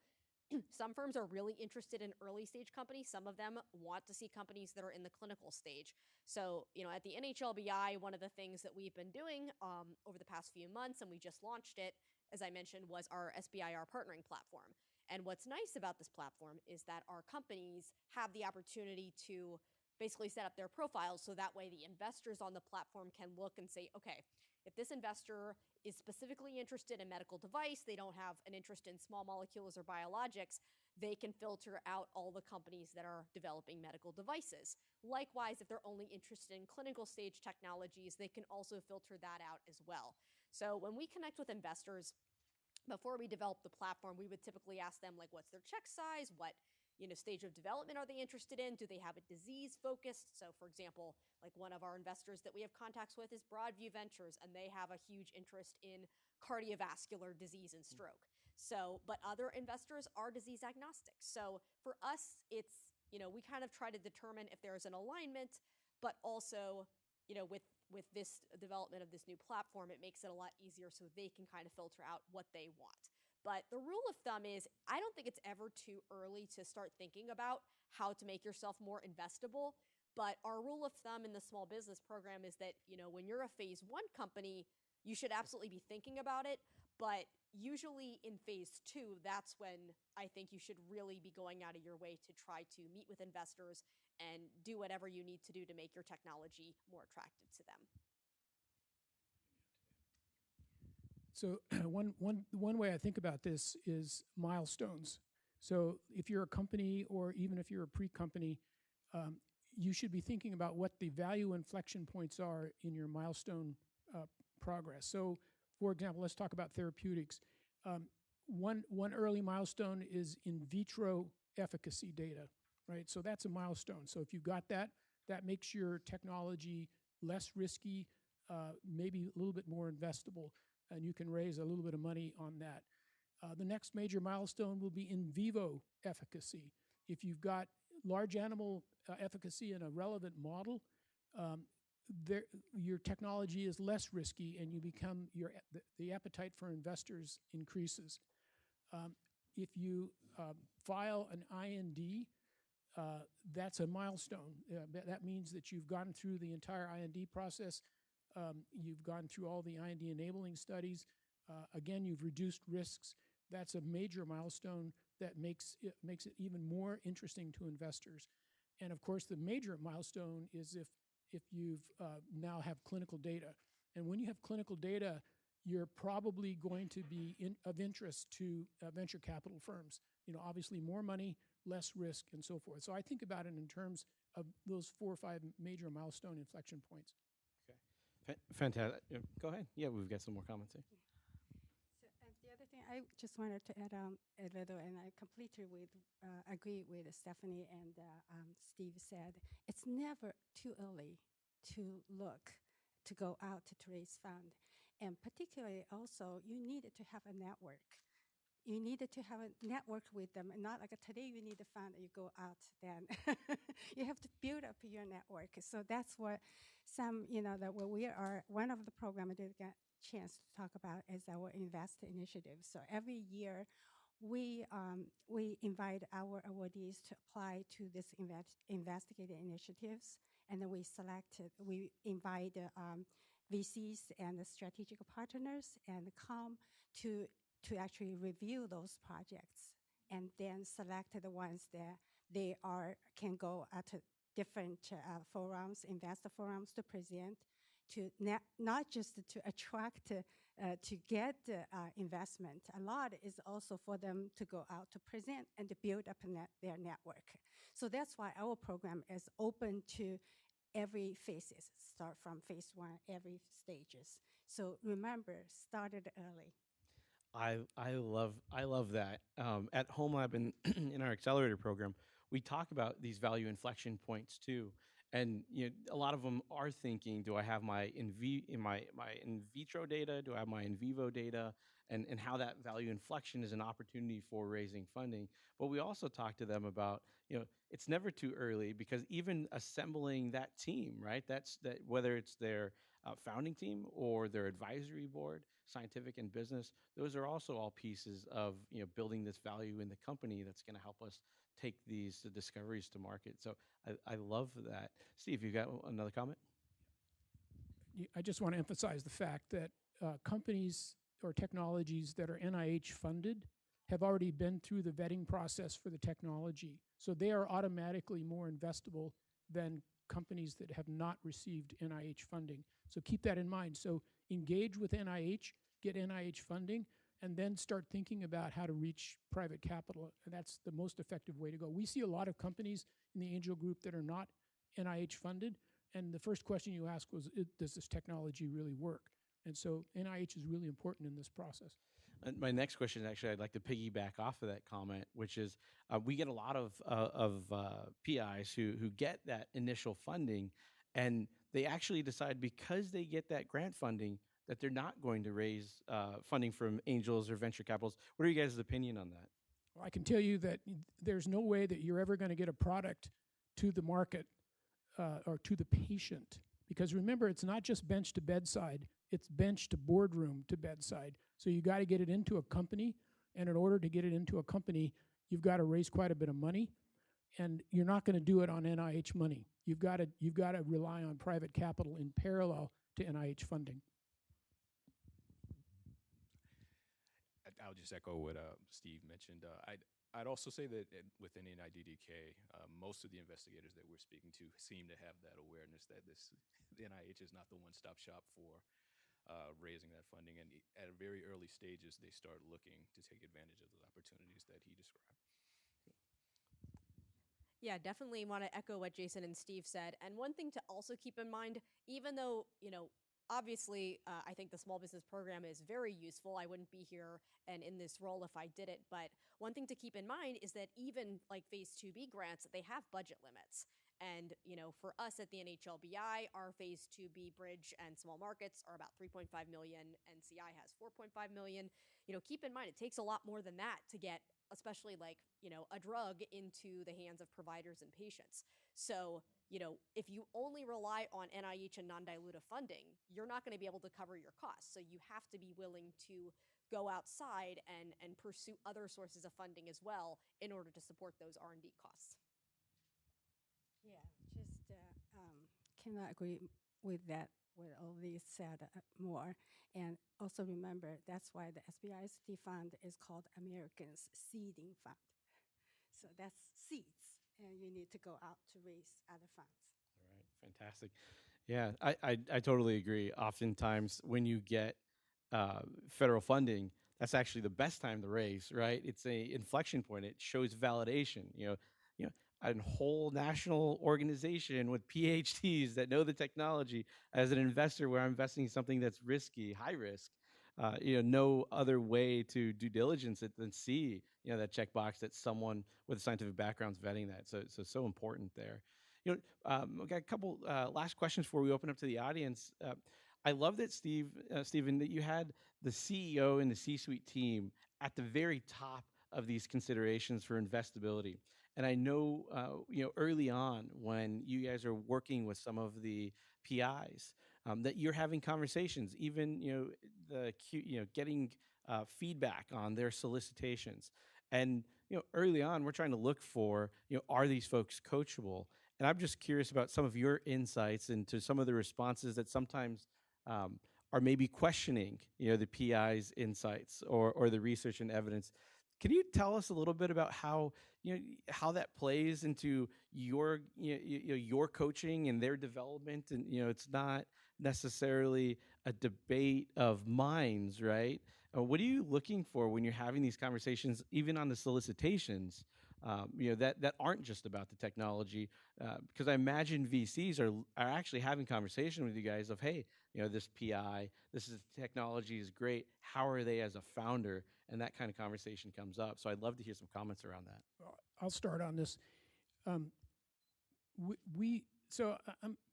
D: firms are really interested in early stage companies. Some of them want to see companies that are in the clinical stage. So, at the NHLBI, one of the things that we've been doing over the past few months, and we just launched it, as I mentioned, was our SBIR partnering platform. And what's nice about this platform is that our companies have the opportunity to basically set up their profiles so that way the investors on the platform can look and say, okay, if this investor is specifically interested in medical device, they don't have an interest in small molecules or biologics, they can filter out all the companies that are developing medical devices. Likewise, if they're only interested in clinical stage technologies, they can also filter that out as well. So when we connect with investors, before we develop the platform, we would typically ask them, like, what's their check size? What stage of development are they interested in? Do they have a disease focused? So for example, like one of our investors that we have contacts with is Broadview Ventures, and they have a huge interest in cardiovascular disease and stroke. So, but other investors are disease agnostic. So for us, it's, we kind of try to determine if there's an alignment, but also, with this development of this new platform, it makes it a lot easier so they can kind of filter out what they want. But the rule of thumb is, I don't think it's ever too early to start thinking about how to make yourself more investable. But our rule of thumb in the small business program is that, when you're a phase 1 company, you should absolutely be thinking about it. But usually in phase 2, that's when I think you should really be going out of your way to try to meet with investors and do whatever you need to do to make your technology more attractive to them.
I: So one way I think about this is milestones. So if you're a company, or even if you're a pre-company, you should be thinking about what the value inflection points are in your milestone progress. So for example, let's talk about therapeutics. One early milestone is in vitro efficacy data, right? So that's a milestone. So if you've got that, that makes your technology less risky, maybe a little bit more investable, and you can raise a little bit of money on that. The next major milestone will be in vivo efficacy. If you've got large animal efficacy in a relevant model, your technology is less risky, and you become the appetite for investors increases. If you file an IND, that's a milestone. That means that you've gone through the entire IND process. You've gone through all the IND enabling studies. Again, you've reduced risks. That's a major milestone that makes it even more interesting to investors. And of course, the major milestone is if you've now have clinical data. And when you have clinical data, you're probably going to be of interest to venture capital firms. Obviously more money, less risk, and so forth. So I think about it in terms of those 4 or 5 major milestone inflection points.
C: Okay, fantastic. Go ahead. Yeah, we've got some more comments here.
G: So the other thing I just wanted to add on a little, and I completely agree with Stephanie and Steve said, it's never too early to go out to raise fund. And particularly also, you needed to have a network. You needed to have a network with them, and not like today you need a fund and you go out then. You have to build up your network. So that's what that what we are, one of the programs I did get a chance to talk about is our Invest initiative. So every year we invite our awardees to apply to this investigative initiatives, and then we invite VCs and the strategic partners and come to actually review those projects, and then select the ones that can go at different forums, investor forums, to present, to not just to attract, to get investment. A lot is also for them to go out to present and to build up their network. So that's why our program is open to every phases, start from phase 1, every stages. So remember, started early.
C: I love that. At Home Lab in in our accelerator program, we talk about these value inflection points too. And a lot of them are thinking, do I have my my in vitro data? Do I have my in vivo data? And how that value inflection is an opportunity for raising funding. But we also talk to them about, it's never too early, because even assembling that team, right? That whether it's their founding team or their advisory board, scientific and business, those are also all pieces of building this value in the company that's going to help us take these discoveries to market. So I love that. Steve, you got another comment?
I: I just want to emphasize the fact that companies or technologies that are NIH funded have already been through the vetting process for the technology. So they are automatically more investable than companies that have not received NIH funding. So keep that in mind. So engage with NIH, get NIH funding, and then start thinking about how to reach private capital. And that's the most effective way to go. We see a lot of companies in the angel group that are not NIH funded. And the first question you ask was, does this technology really work? And so NIH is really important in this process.
C: And my next question, actually, I'd like to piggyback off of that comment, which is we get a lot of PIs who get that initial funding, and they actually decide, because they get that grant funding, that they're not going to raise funding from angels or venture capitals. What are you guys' opinion on that?
I: Well, I can tell you that there's no way that you're ever going to get a product to the market or to the patient. Because remember, it's not just bench to bedside, it's bench to boardroom to bedside. So you got to get it into a company, and in order to get it into a company, you've got to raise quite a bit of money, and you're not going to do it on NIH money. You've got to rely on private capital in parallel to NIH funding.
H: I'll just echo what Steve mentioned. I'd also say that within NIDDK, most of the investigators that we're speaking to seem to have that awareness that the NIH is not the one-stop shop for raising that funding. And at very early stages, they start looking to take advantage of those opportunities that he described.
D: Yeah, definitely want to echo what Jason and Steve said. And one thing to also keep in mind, even though, obviously, I think the small business program is very useful. I wouldn't be here and in this role if I did it. But one thing to keep in mind is that even like phase 2B grants, they have budget limits. And, for us at the NHLBI, our phase 2B bridge and small markets are about 3.5 million. NCI has 4.5 million. Keep in mind, it takes a lot more than that to get, especially like, a drug into the hands of providers and patients. So, if you only rely on NIH and non-dilutive funding, you're not going to be able to cover your costs. So you have to be willing to go outside and pursue other sources of funding as well in order to support those R&D costs.
G: Yeah, just cannot agree with that, with all these said more. And also remember, that's why the SBIR fund is called Americans Seeding Fund. So that's seeds, and you need to go out to raise other funds.
C: All right, fantastic. Yeah, I totally agree. Oftentimes, when you get federal funding, that's actually the best time to raise, right? It's a inflection point. It shows validation. A whole national organization with PhDs that know the technology. As an investor, where I'm investing in something that's risky, high risk, no other way to due diligence it than see, that checkbox that someone with a scientific background is vetting that. So important there. We got a couple last questions before we open up to the audience. I love that, Stephen, that you had the CEO and the C-suite team at the very top of these considerations for investability. And I know, early on when you guys are working with some of the PIs, that you're having conversations, even getting feedback on their solicitations. And early on, we're trying to look for, are these folks coachable? And I'm just curious about some of your insights into some of the responses that sometimes are maybe questioning, the PI's insights or the research and evidence. Can you tell us a little bit about how that plays into your your coaching and their development? And it's not necessarily a debate of minds, right? What are you looking for when you're having these conversations, even on the solicitations? That aren't just about the technology, because I imagine VCs are actually having conversation with you guys of, hey, this PI, technology is great. How are they as a founder? And that kind of conversation comes up. So I'd love to hear some comments around that.
I: I'll start on this. I'm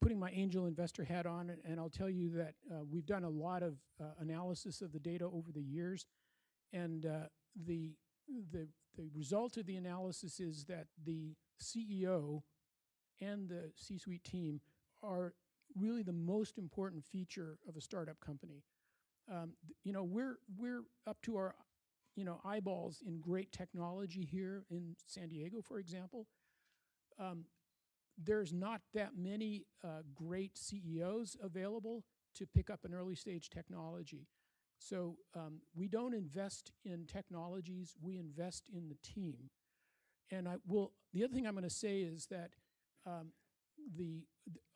I: putting my angel investor hat on, and I'll tell you that we've done a lot of analysis of the data over the years, and the result of the analysis is that the CEO and the C-suite team are really the most important feature of a startup company. We're up to our eyeballs in great technology here in San Diego, for example. There's not that many great CEOs available to pick up an early stage technology. So we don't invest in technologies, we invest in the team. And the other thing I'm going to say is that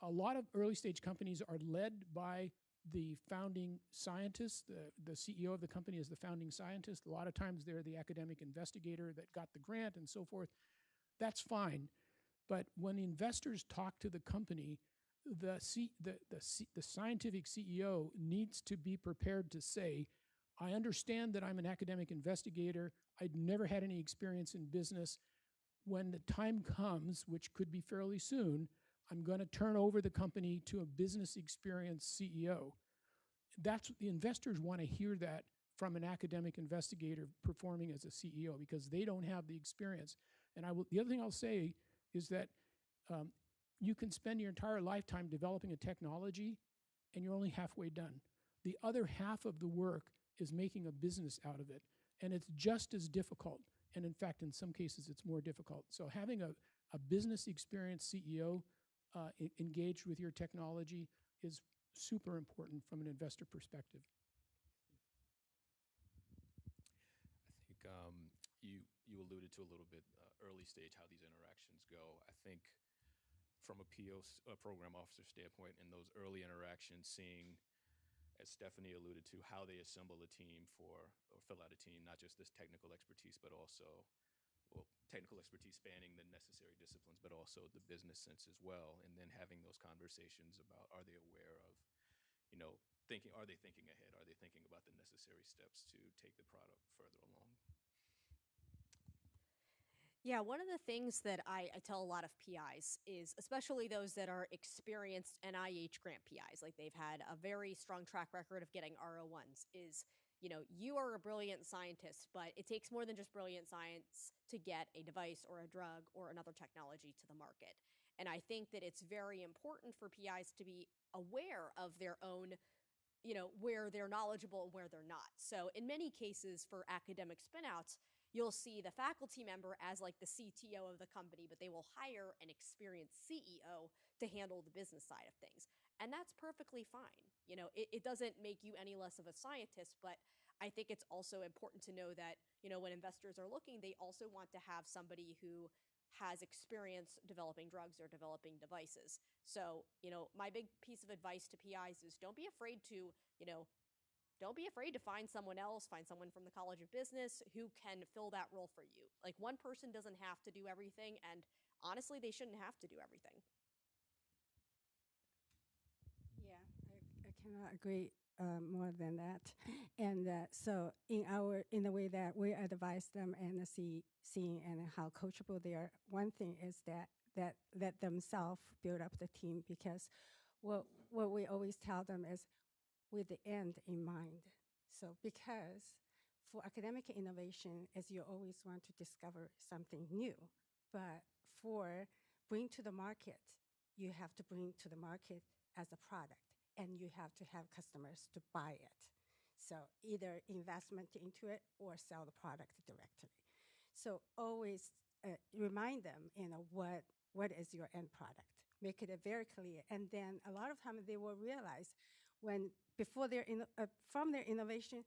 I: a lot of early stage companies are led by the founding scientist. The CEO of the company is the founding scientist. A lot of times they're the academic investigator that got the grant and so forth. That's fine. But when investors talk to the company, the scientific CEO needs to be prepared to say, I understand that I'm an academic investigator. I'd never had any experience in business. When the time comes, which could be fairly soon, I'm going to turn over the company to a business experienced CEO. The investors want to hear that from an academic investigator performing as a CEO because they don't have the experience. And the other thing I'll say is that you can spend your entire lifetime developing a technology and you're only halfway done. The other half of the work is making a business out of it. And it's just as difficult. And in fact, in some cases, it's more difficult. So having a business experienced CEO engaged with your technology is super important from an investor perspective.
H: I think you alluded to a little bit early stage how these interactions go. I think from a program officer standpoint, in those early interactions, seeing, as Stephanie alluded to, how they assemble a team or fill out a team, not just this technical expertise, but also, technical expertise spanning the necessary disciplines, but also the business sense as well. And then having those conversations about, are they aware of, are they thinking ahead? Are they thinking about the necessary steps to take the product further along?
D: Yeah, one of the things that I tell a lot of PIs is, especially those that are experienced NIH grant PIs, like they've had a very strong track record of getting R01s, is, you are a brilliant scientist, but it takes more than just brilliant science to get a device or a drug or another technology to the market. And I think that it's very important for PIs to be aware of their own, where they're knowledgeable and where they're not. So in many cases for academic spinouts, you'll see the faculty member as like the CTO of the company, but they will hire an experienced CEO to handle the business side of things. And that's perfectly fine. It doesn't make you any less of a scientist, but I think it's also important to know that, when investors are looking, they also want to have somebody who has experience developing drugs or developing devices. So, my big piece of advice to PIs is don't be afraid to, don't be afraid to find someone else, find someone from the College of Business who can fill that role for you. Like, one person doesn't have to do everything, and honestly, they shouldn't have to do everything.
G: Yeah, I cannot agree more than that. And so in the way that we advise them and seeing and how coachable they are, one thing is that let themselves build up the team, because what we always tell them is with the end in mind. So because for academic innovation, as you always want to discover something new, but for bring to the market, you have to bring to the market as a product, and you have to have customers to buy it. So either investment into it or sell the product directly. So always remind them, what is your end product? Make it very clear. And then a lot of times they will realize from their innovation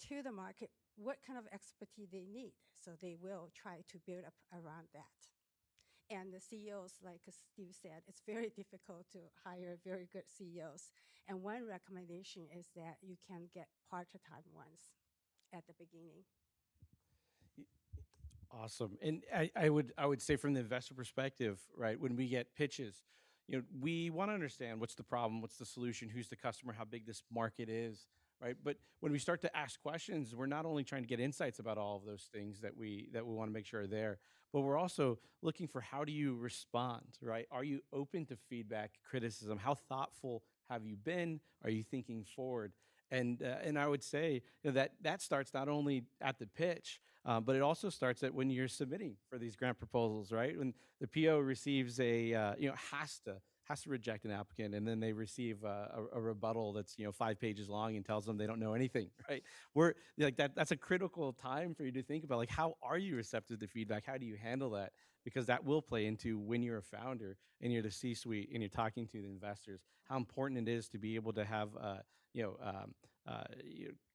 G: to the market, what kind of expertise they need. So they will try to build up around that. And the CEOs, like Steve said, it's very difficult to hire very good CEOs. And one recommendation is that you can get part-time ones at the beginning.
C: Awesome. And I would say from the investor perspective, right, when we get pitches, we want to understand what's the problem, what's the solution, who's the customer, how big this market is, right? But when we start to ask questions, we're not only trying to get insights about all of those things that we want to make sure are there, but we're also looking for how do you respond, right? Are you open to feedback, criticism? How thoughtful have you been? Are you thinking forward? And I would say that starts not only at the pitch, but it also starts at when you're submitting for these grant proposals, right? When the PO receives has to reject an applicant, and then they receive a rebuttal that's 5 pages long and tells them they don't know anything, right? We're like that's a critical time for you to think about, like, how are you receptive to feedback? How do you handle that? Because that will play into when you're a founder and you're the C-suite and you're talking to the investors, how important it is to be able to have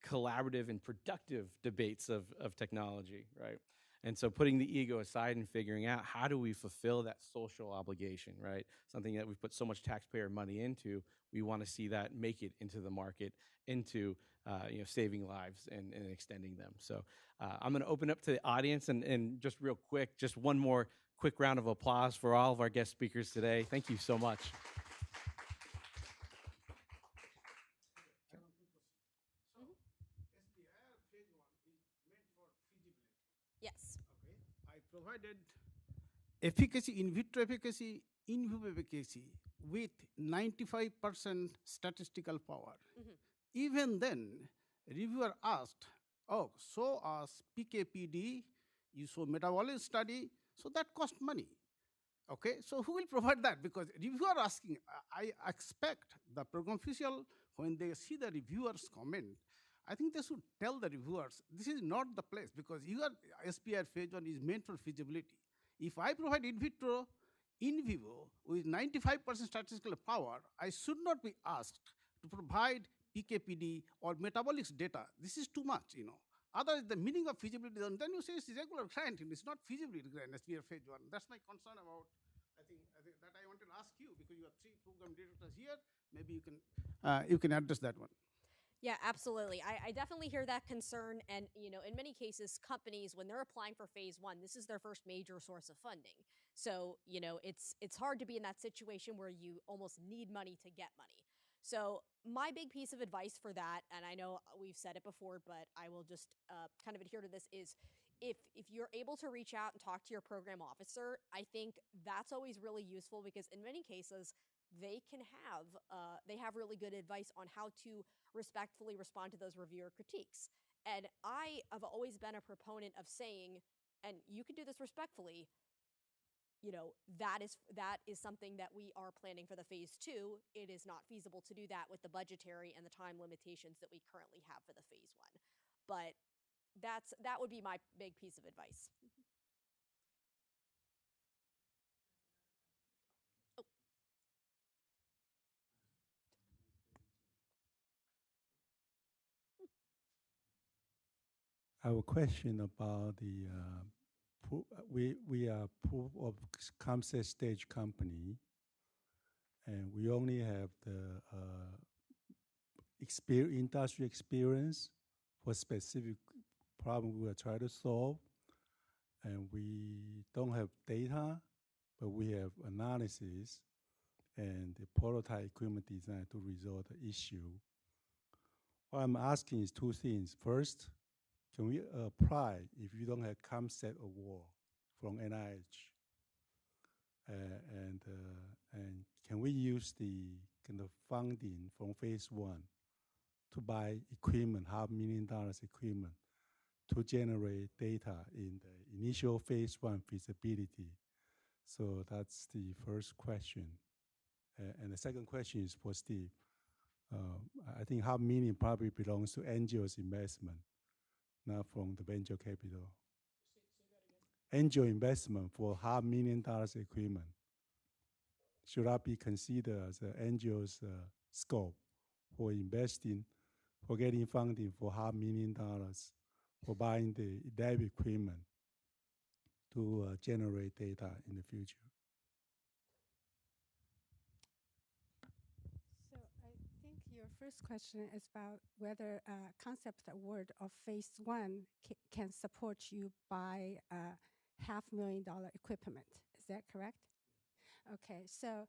C: collaborative and productive debates of technology, right? And so putting the ego aside and figuring out how do we fulfill that social obligation, right? Something that we've put so much taxpayer money into, we want to see that make it into the market, into saving lives and extending them. So I'm going to open up to the audience and just real quick, just one more quick round of applause for all of our guest speakers today. Thank you so much.
F: SBIR phase 1 is meant for feasibility.
D: Yes.
F: Okay. I provided efficacy, in vitro efficacy, in vivo efficacy with 95% statistical power. Even then, reviewer asked, oh, so as PKPD, you show metabolic study, so that cost money. Okay, so who will provide that? Because reviewer asking, I expect the program official, when they see the reviewers comment, I think they should tell the reviewers, this is not the place, because your SBIR phase 1 is meant for feasibility. If I provide in vitro, in vivo, with 95% statistical power, I should not be asked to provide PKPD or metabolics data. This is too much, Other the meaning of feasibility, then you say it's regular grant, and it's not feasibility grant, SBIR phase 1. That's my concern about, I think that I wanted to ask you, because you have 3 program directors here, maybe you can address that one.
D: Yeah, absolutely. I definitely hear that concern. And, in many cases, companies, when they're applying for phase 1, this is their first major source of funding. So, it's hard to be in that situation where you almost need money to get money. So my big piece of advice for that, and I know we've said it before, but I will just kind of adhere to this, is if you're able to reach out and talk to your program officer, I think that's always really useful, because in many cases, they have really good advice on how to respectfully respond to those reviewer critiques. And I have always been a proponent of saying, and you can do this respectfully, that is something that we are planning for the phase 2. It is not feasible to do that with the budgetary and the time limitations that we currently have for the phase 1. But that would be my big piece of advice.
J: I have a question about the we are proof of concept stage company, and we only have the industry experience for specific problem we are trying to solve, and we don't have data, but we have analysis and the prototype equipment design to resolve the issue. What I'm asking is 2 things. First, can we apply if you don't have concept award from NIH? And can we use the kind of funding from phase 1 to buy equipment, $500,000 equipment, to generate data in the initial phase 1 feasibility? So that's the first question. And the second question is for Steve. I think $500,000 probably belongs to angels investment, not from the venture capital.
I: Say that again.
J: Angel investment for $500,000 equipment. Should that be considered as an angel's scope for investing, for getting funding for $500,000 for buying the lab equipment to generate data in the future?
G: So I think your first question is about whether concept award of phase 1 can support you buy $500,000 equipment. Is that correct? Okay, so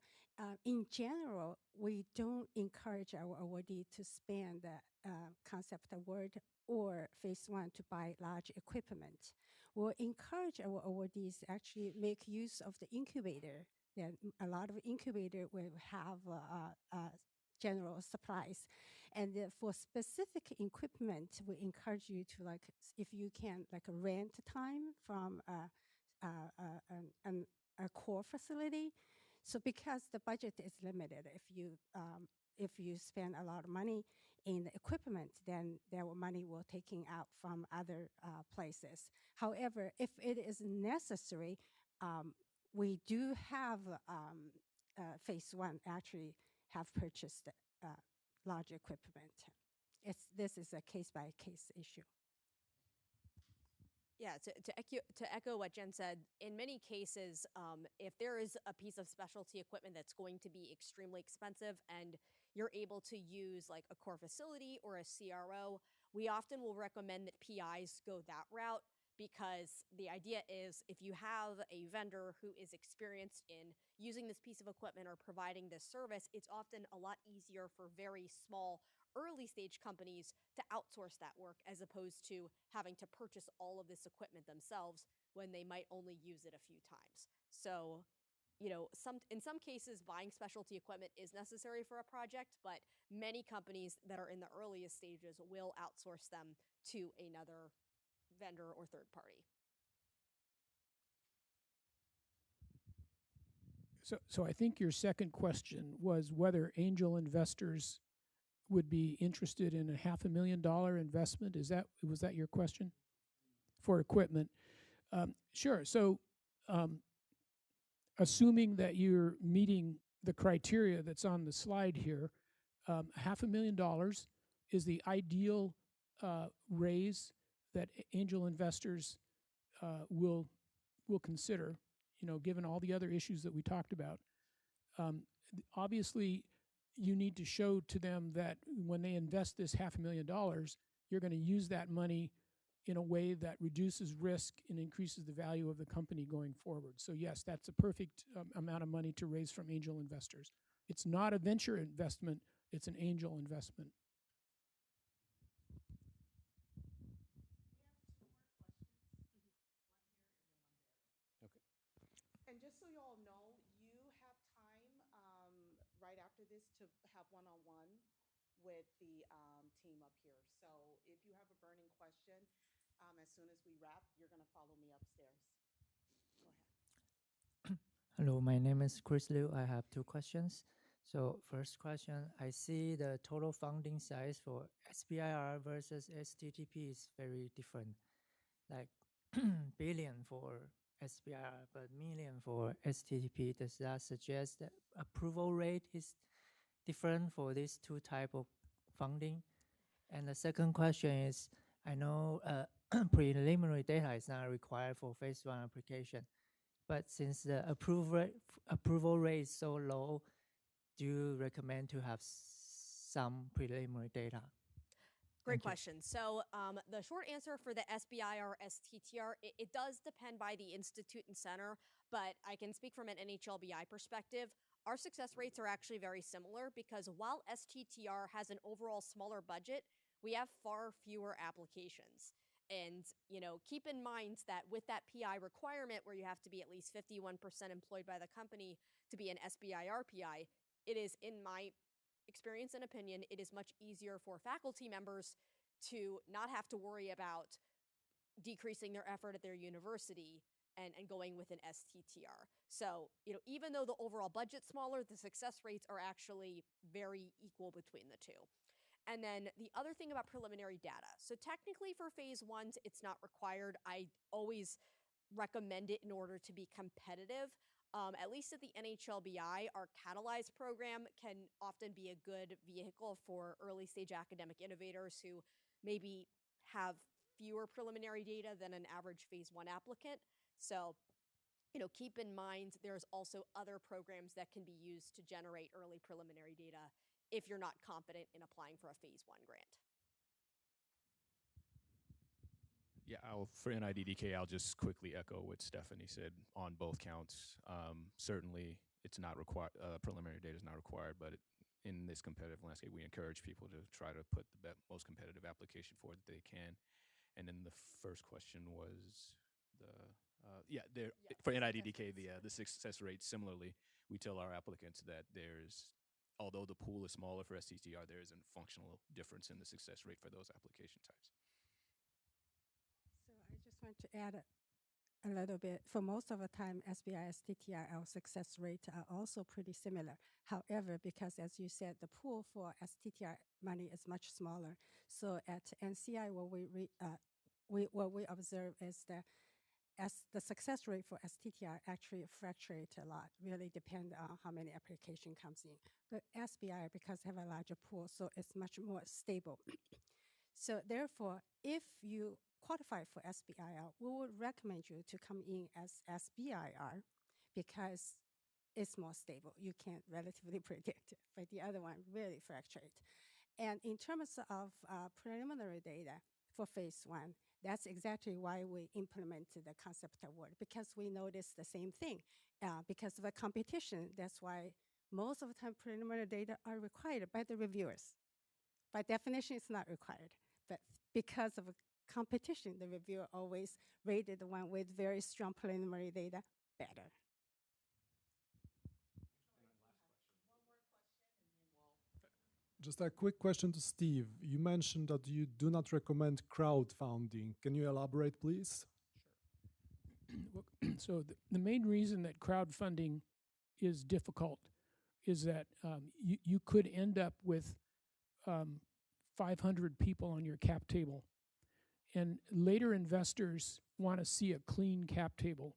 G: in general, we don't encourage our awardee to spend the concept award or phase one to buy large equipment. We'll encourage our awardees actually make use of the incubator. Then a lot of incubator will have general supplies. And for specific equipment, we encourage you to if you can rent time from a core facility. So because the budget is limited, if you spend a lot of money in the equipment, then their money will taken out from other places. However, if it is necessary, we do have phase one actually have purchased large equipment. This is a case-by-case issue.
D: Yeah, to echo what Jen said, in many cases, if there is a piece of specialty equipment that's going to be extremely expensive and you're able to use like a core facility or a CRO, we often will recommend that PIs go that route, because the idea is if you have a vendor who is experienced in using this piece of equipment or providing this service, it's often a lot easier for very small early stage companies to outsource that work as opposed to having to purchase all of this equipment themselves when they might only use it a few times. So, you know, in some cases, buying specialty equipment is necessary for a project, but many companies that are in the earliest stages will outsource them to another vendor or third party.
I: So I think your second question was whether angel investors would be interested in a $500,000 investment. Was that your question? For equipment? Sure. So assuming that you're meeting the criteria that's on the slide here, $500,000 is the ideal raise that angel investors will consider, you know, given all the other issues that we talked about. Obviously, you need to show to them that when they invest this $500,000, you're going to use that money in a way that reduces risk and increases the value of the company going forward. So yes, that's a perfect amount of money to raise from angel investors. It's not a venture investment, it's an angel investment.
B: And just so you all know, you have time right after this to have one-on-one with the team up here. So if you have a burning question, as soon as we wrap, you're going to follow me upstairs. Go ahead.
K: Hello, my name is Chris Liu. I have two questions. So first question, I see the total funding size for SBIR versus STTP is very different. Like billion for SBIR, but million for STTP. Does that suggest that approval rate is different for these two type of funding? And the second question is, I know preliminary data is not required for phase one application, but since the approval rate is so low, do you recommend to have some preliminary data?
D: Great question. So the short answer for the SBIR, STTR, it does depend by the institute and center, but I can speak from an NHLBI perspective. Our success rates are actually very similar because while STTR has an overall smaller budget, we have far fewer applications. And, you know, keep in mind that with that PI requirement where you have to be at least 51% employed by the company to be an SBIR PI, it is, in my experience and opinion, it is much easier for faculty members to not have to worry about decreasing their effort at their university and going with an STTR. So, you know, even though the overall budget's smaller, the success rates are actually very equal between the two. And then the other thing about preliminary data. So technically for phase ones, it's not required. I always recommend it in order to be competitive. At least at the NHLBI, our Catalyze program can often be a good vehicle for early stage academic innovators who maybe have fewer preliminary data than an average phase one applicant. So, you know, keep in mind there's also other programs that can be used to generate early preliminary data if you're not confident in applying for a phase one grant.
H: Yeah, for NIDDK, I'll just quickly echo what Stephanie said on both counts. Certainly, it's not required. Preliminary data is not required, but in this competitive landscape, we encourage people to try to put the most competitive application forward that they can. And then the first question was the for NIDDK, the success rate. Similarly, we tell our applicants that although the pool is smaller for STTR, there is a functional difference in the success rate for those application types.
G: So I just want to add a little bit. For most of the time, SBIR, STTR, our success rate are also pretty similar. However, because as you said, the pool for STTR money is much smaller. So at NCI, what we observe is that as the success rate for STTR actually fluctuate a lot, really depend on how many application comes in. But SBIR, because have a larger pool, so it's much more stable. So therefore, if you qualify for SBIR, we would recommend you to come in as SBIR because it's more stable. You can relatively predict it, but the other one really fluctuate. And in terms of preliminary data for phase 1, that's exactly why we implemented the concept award, because we noticed the same thing. Because of the competition, that's why most of the time preliminary data are required by the reviewers. By definition, it's not required, but because of a competition, the reviewer always rated the one with very strong preliminary data better.
L: Just a quick question to Steve. You mentioned that you do not recommend crowdfunding. Can you elaborate, please?
I: Sure. So the main reason that crowdfunding is difficult is that you could end up with 500 people on your cap table. And later investors want to see a clean cap table.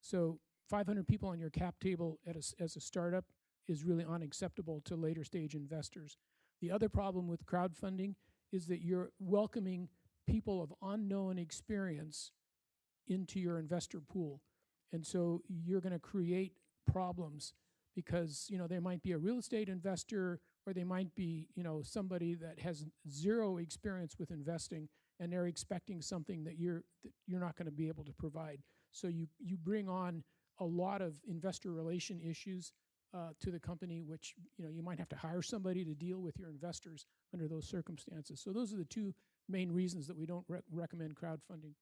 I: So 500 people on your cap table as a startup is really unacceptable to later stage investors. The other problem with crowdfunding is that you're welcoming people of unknown experience into your investor pool. And so you're going to create problems because, there might be a real estate investor or they might be, somebody that has zero experience with investing and they're expecting something that you're not going to be able to provide. So you bring on a lot of investor relation issues to the company, which you might have to hire somebody to deal with your investors under those circumstances. So those are the two main reasons that we don't recommend crowdfunding.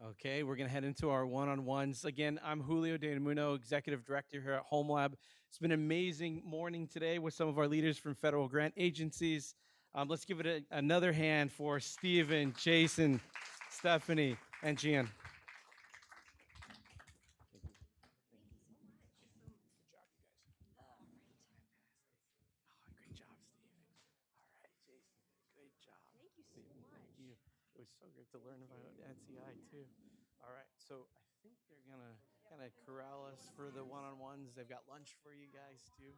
C: Okay, we're going to head into our one-on-ones. Again, I'm Julio De Muno, Executive Director here at Home Lab. It's been an amazing morning today with some of our leaders from federal grant agencies. Let's give it another hand for Stephen, Jason, Stephanie, and Jian. It was so great to learn about NCI too. All right, so I think they're gonna kind of corral us for the one-on-ones. They've got lunch for you guys too.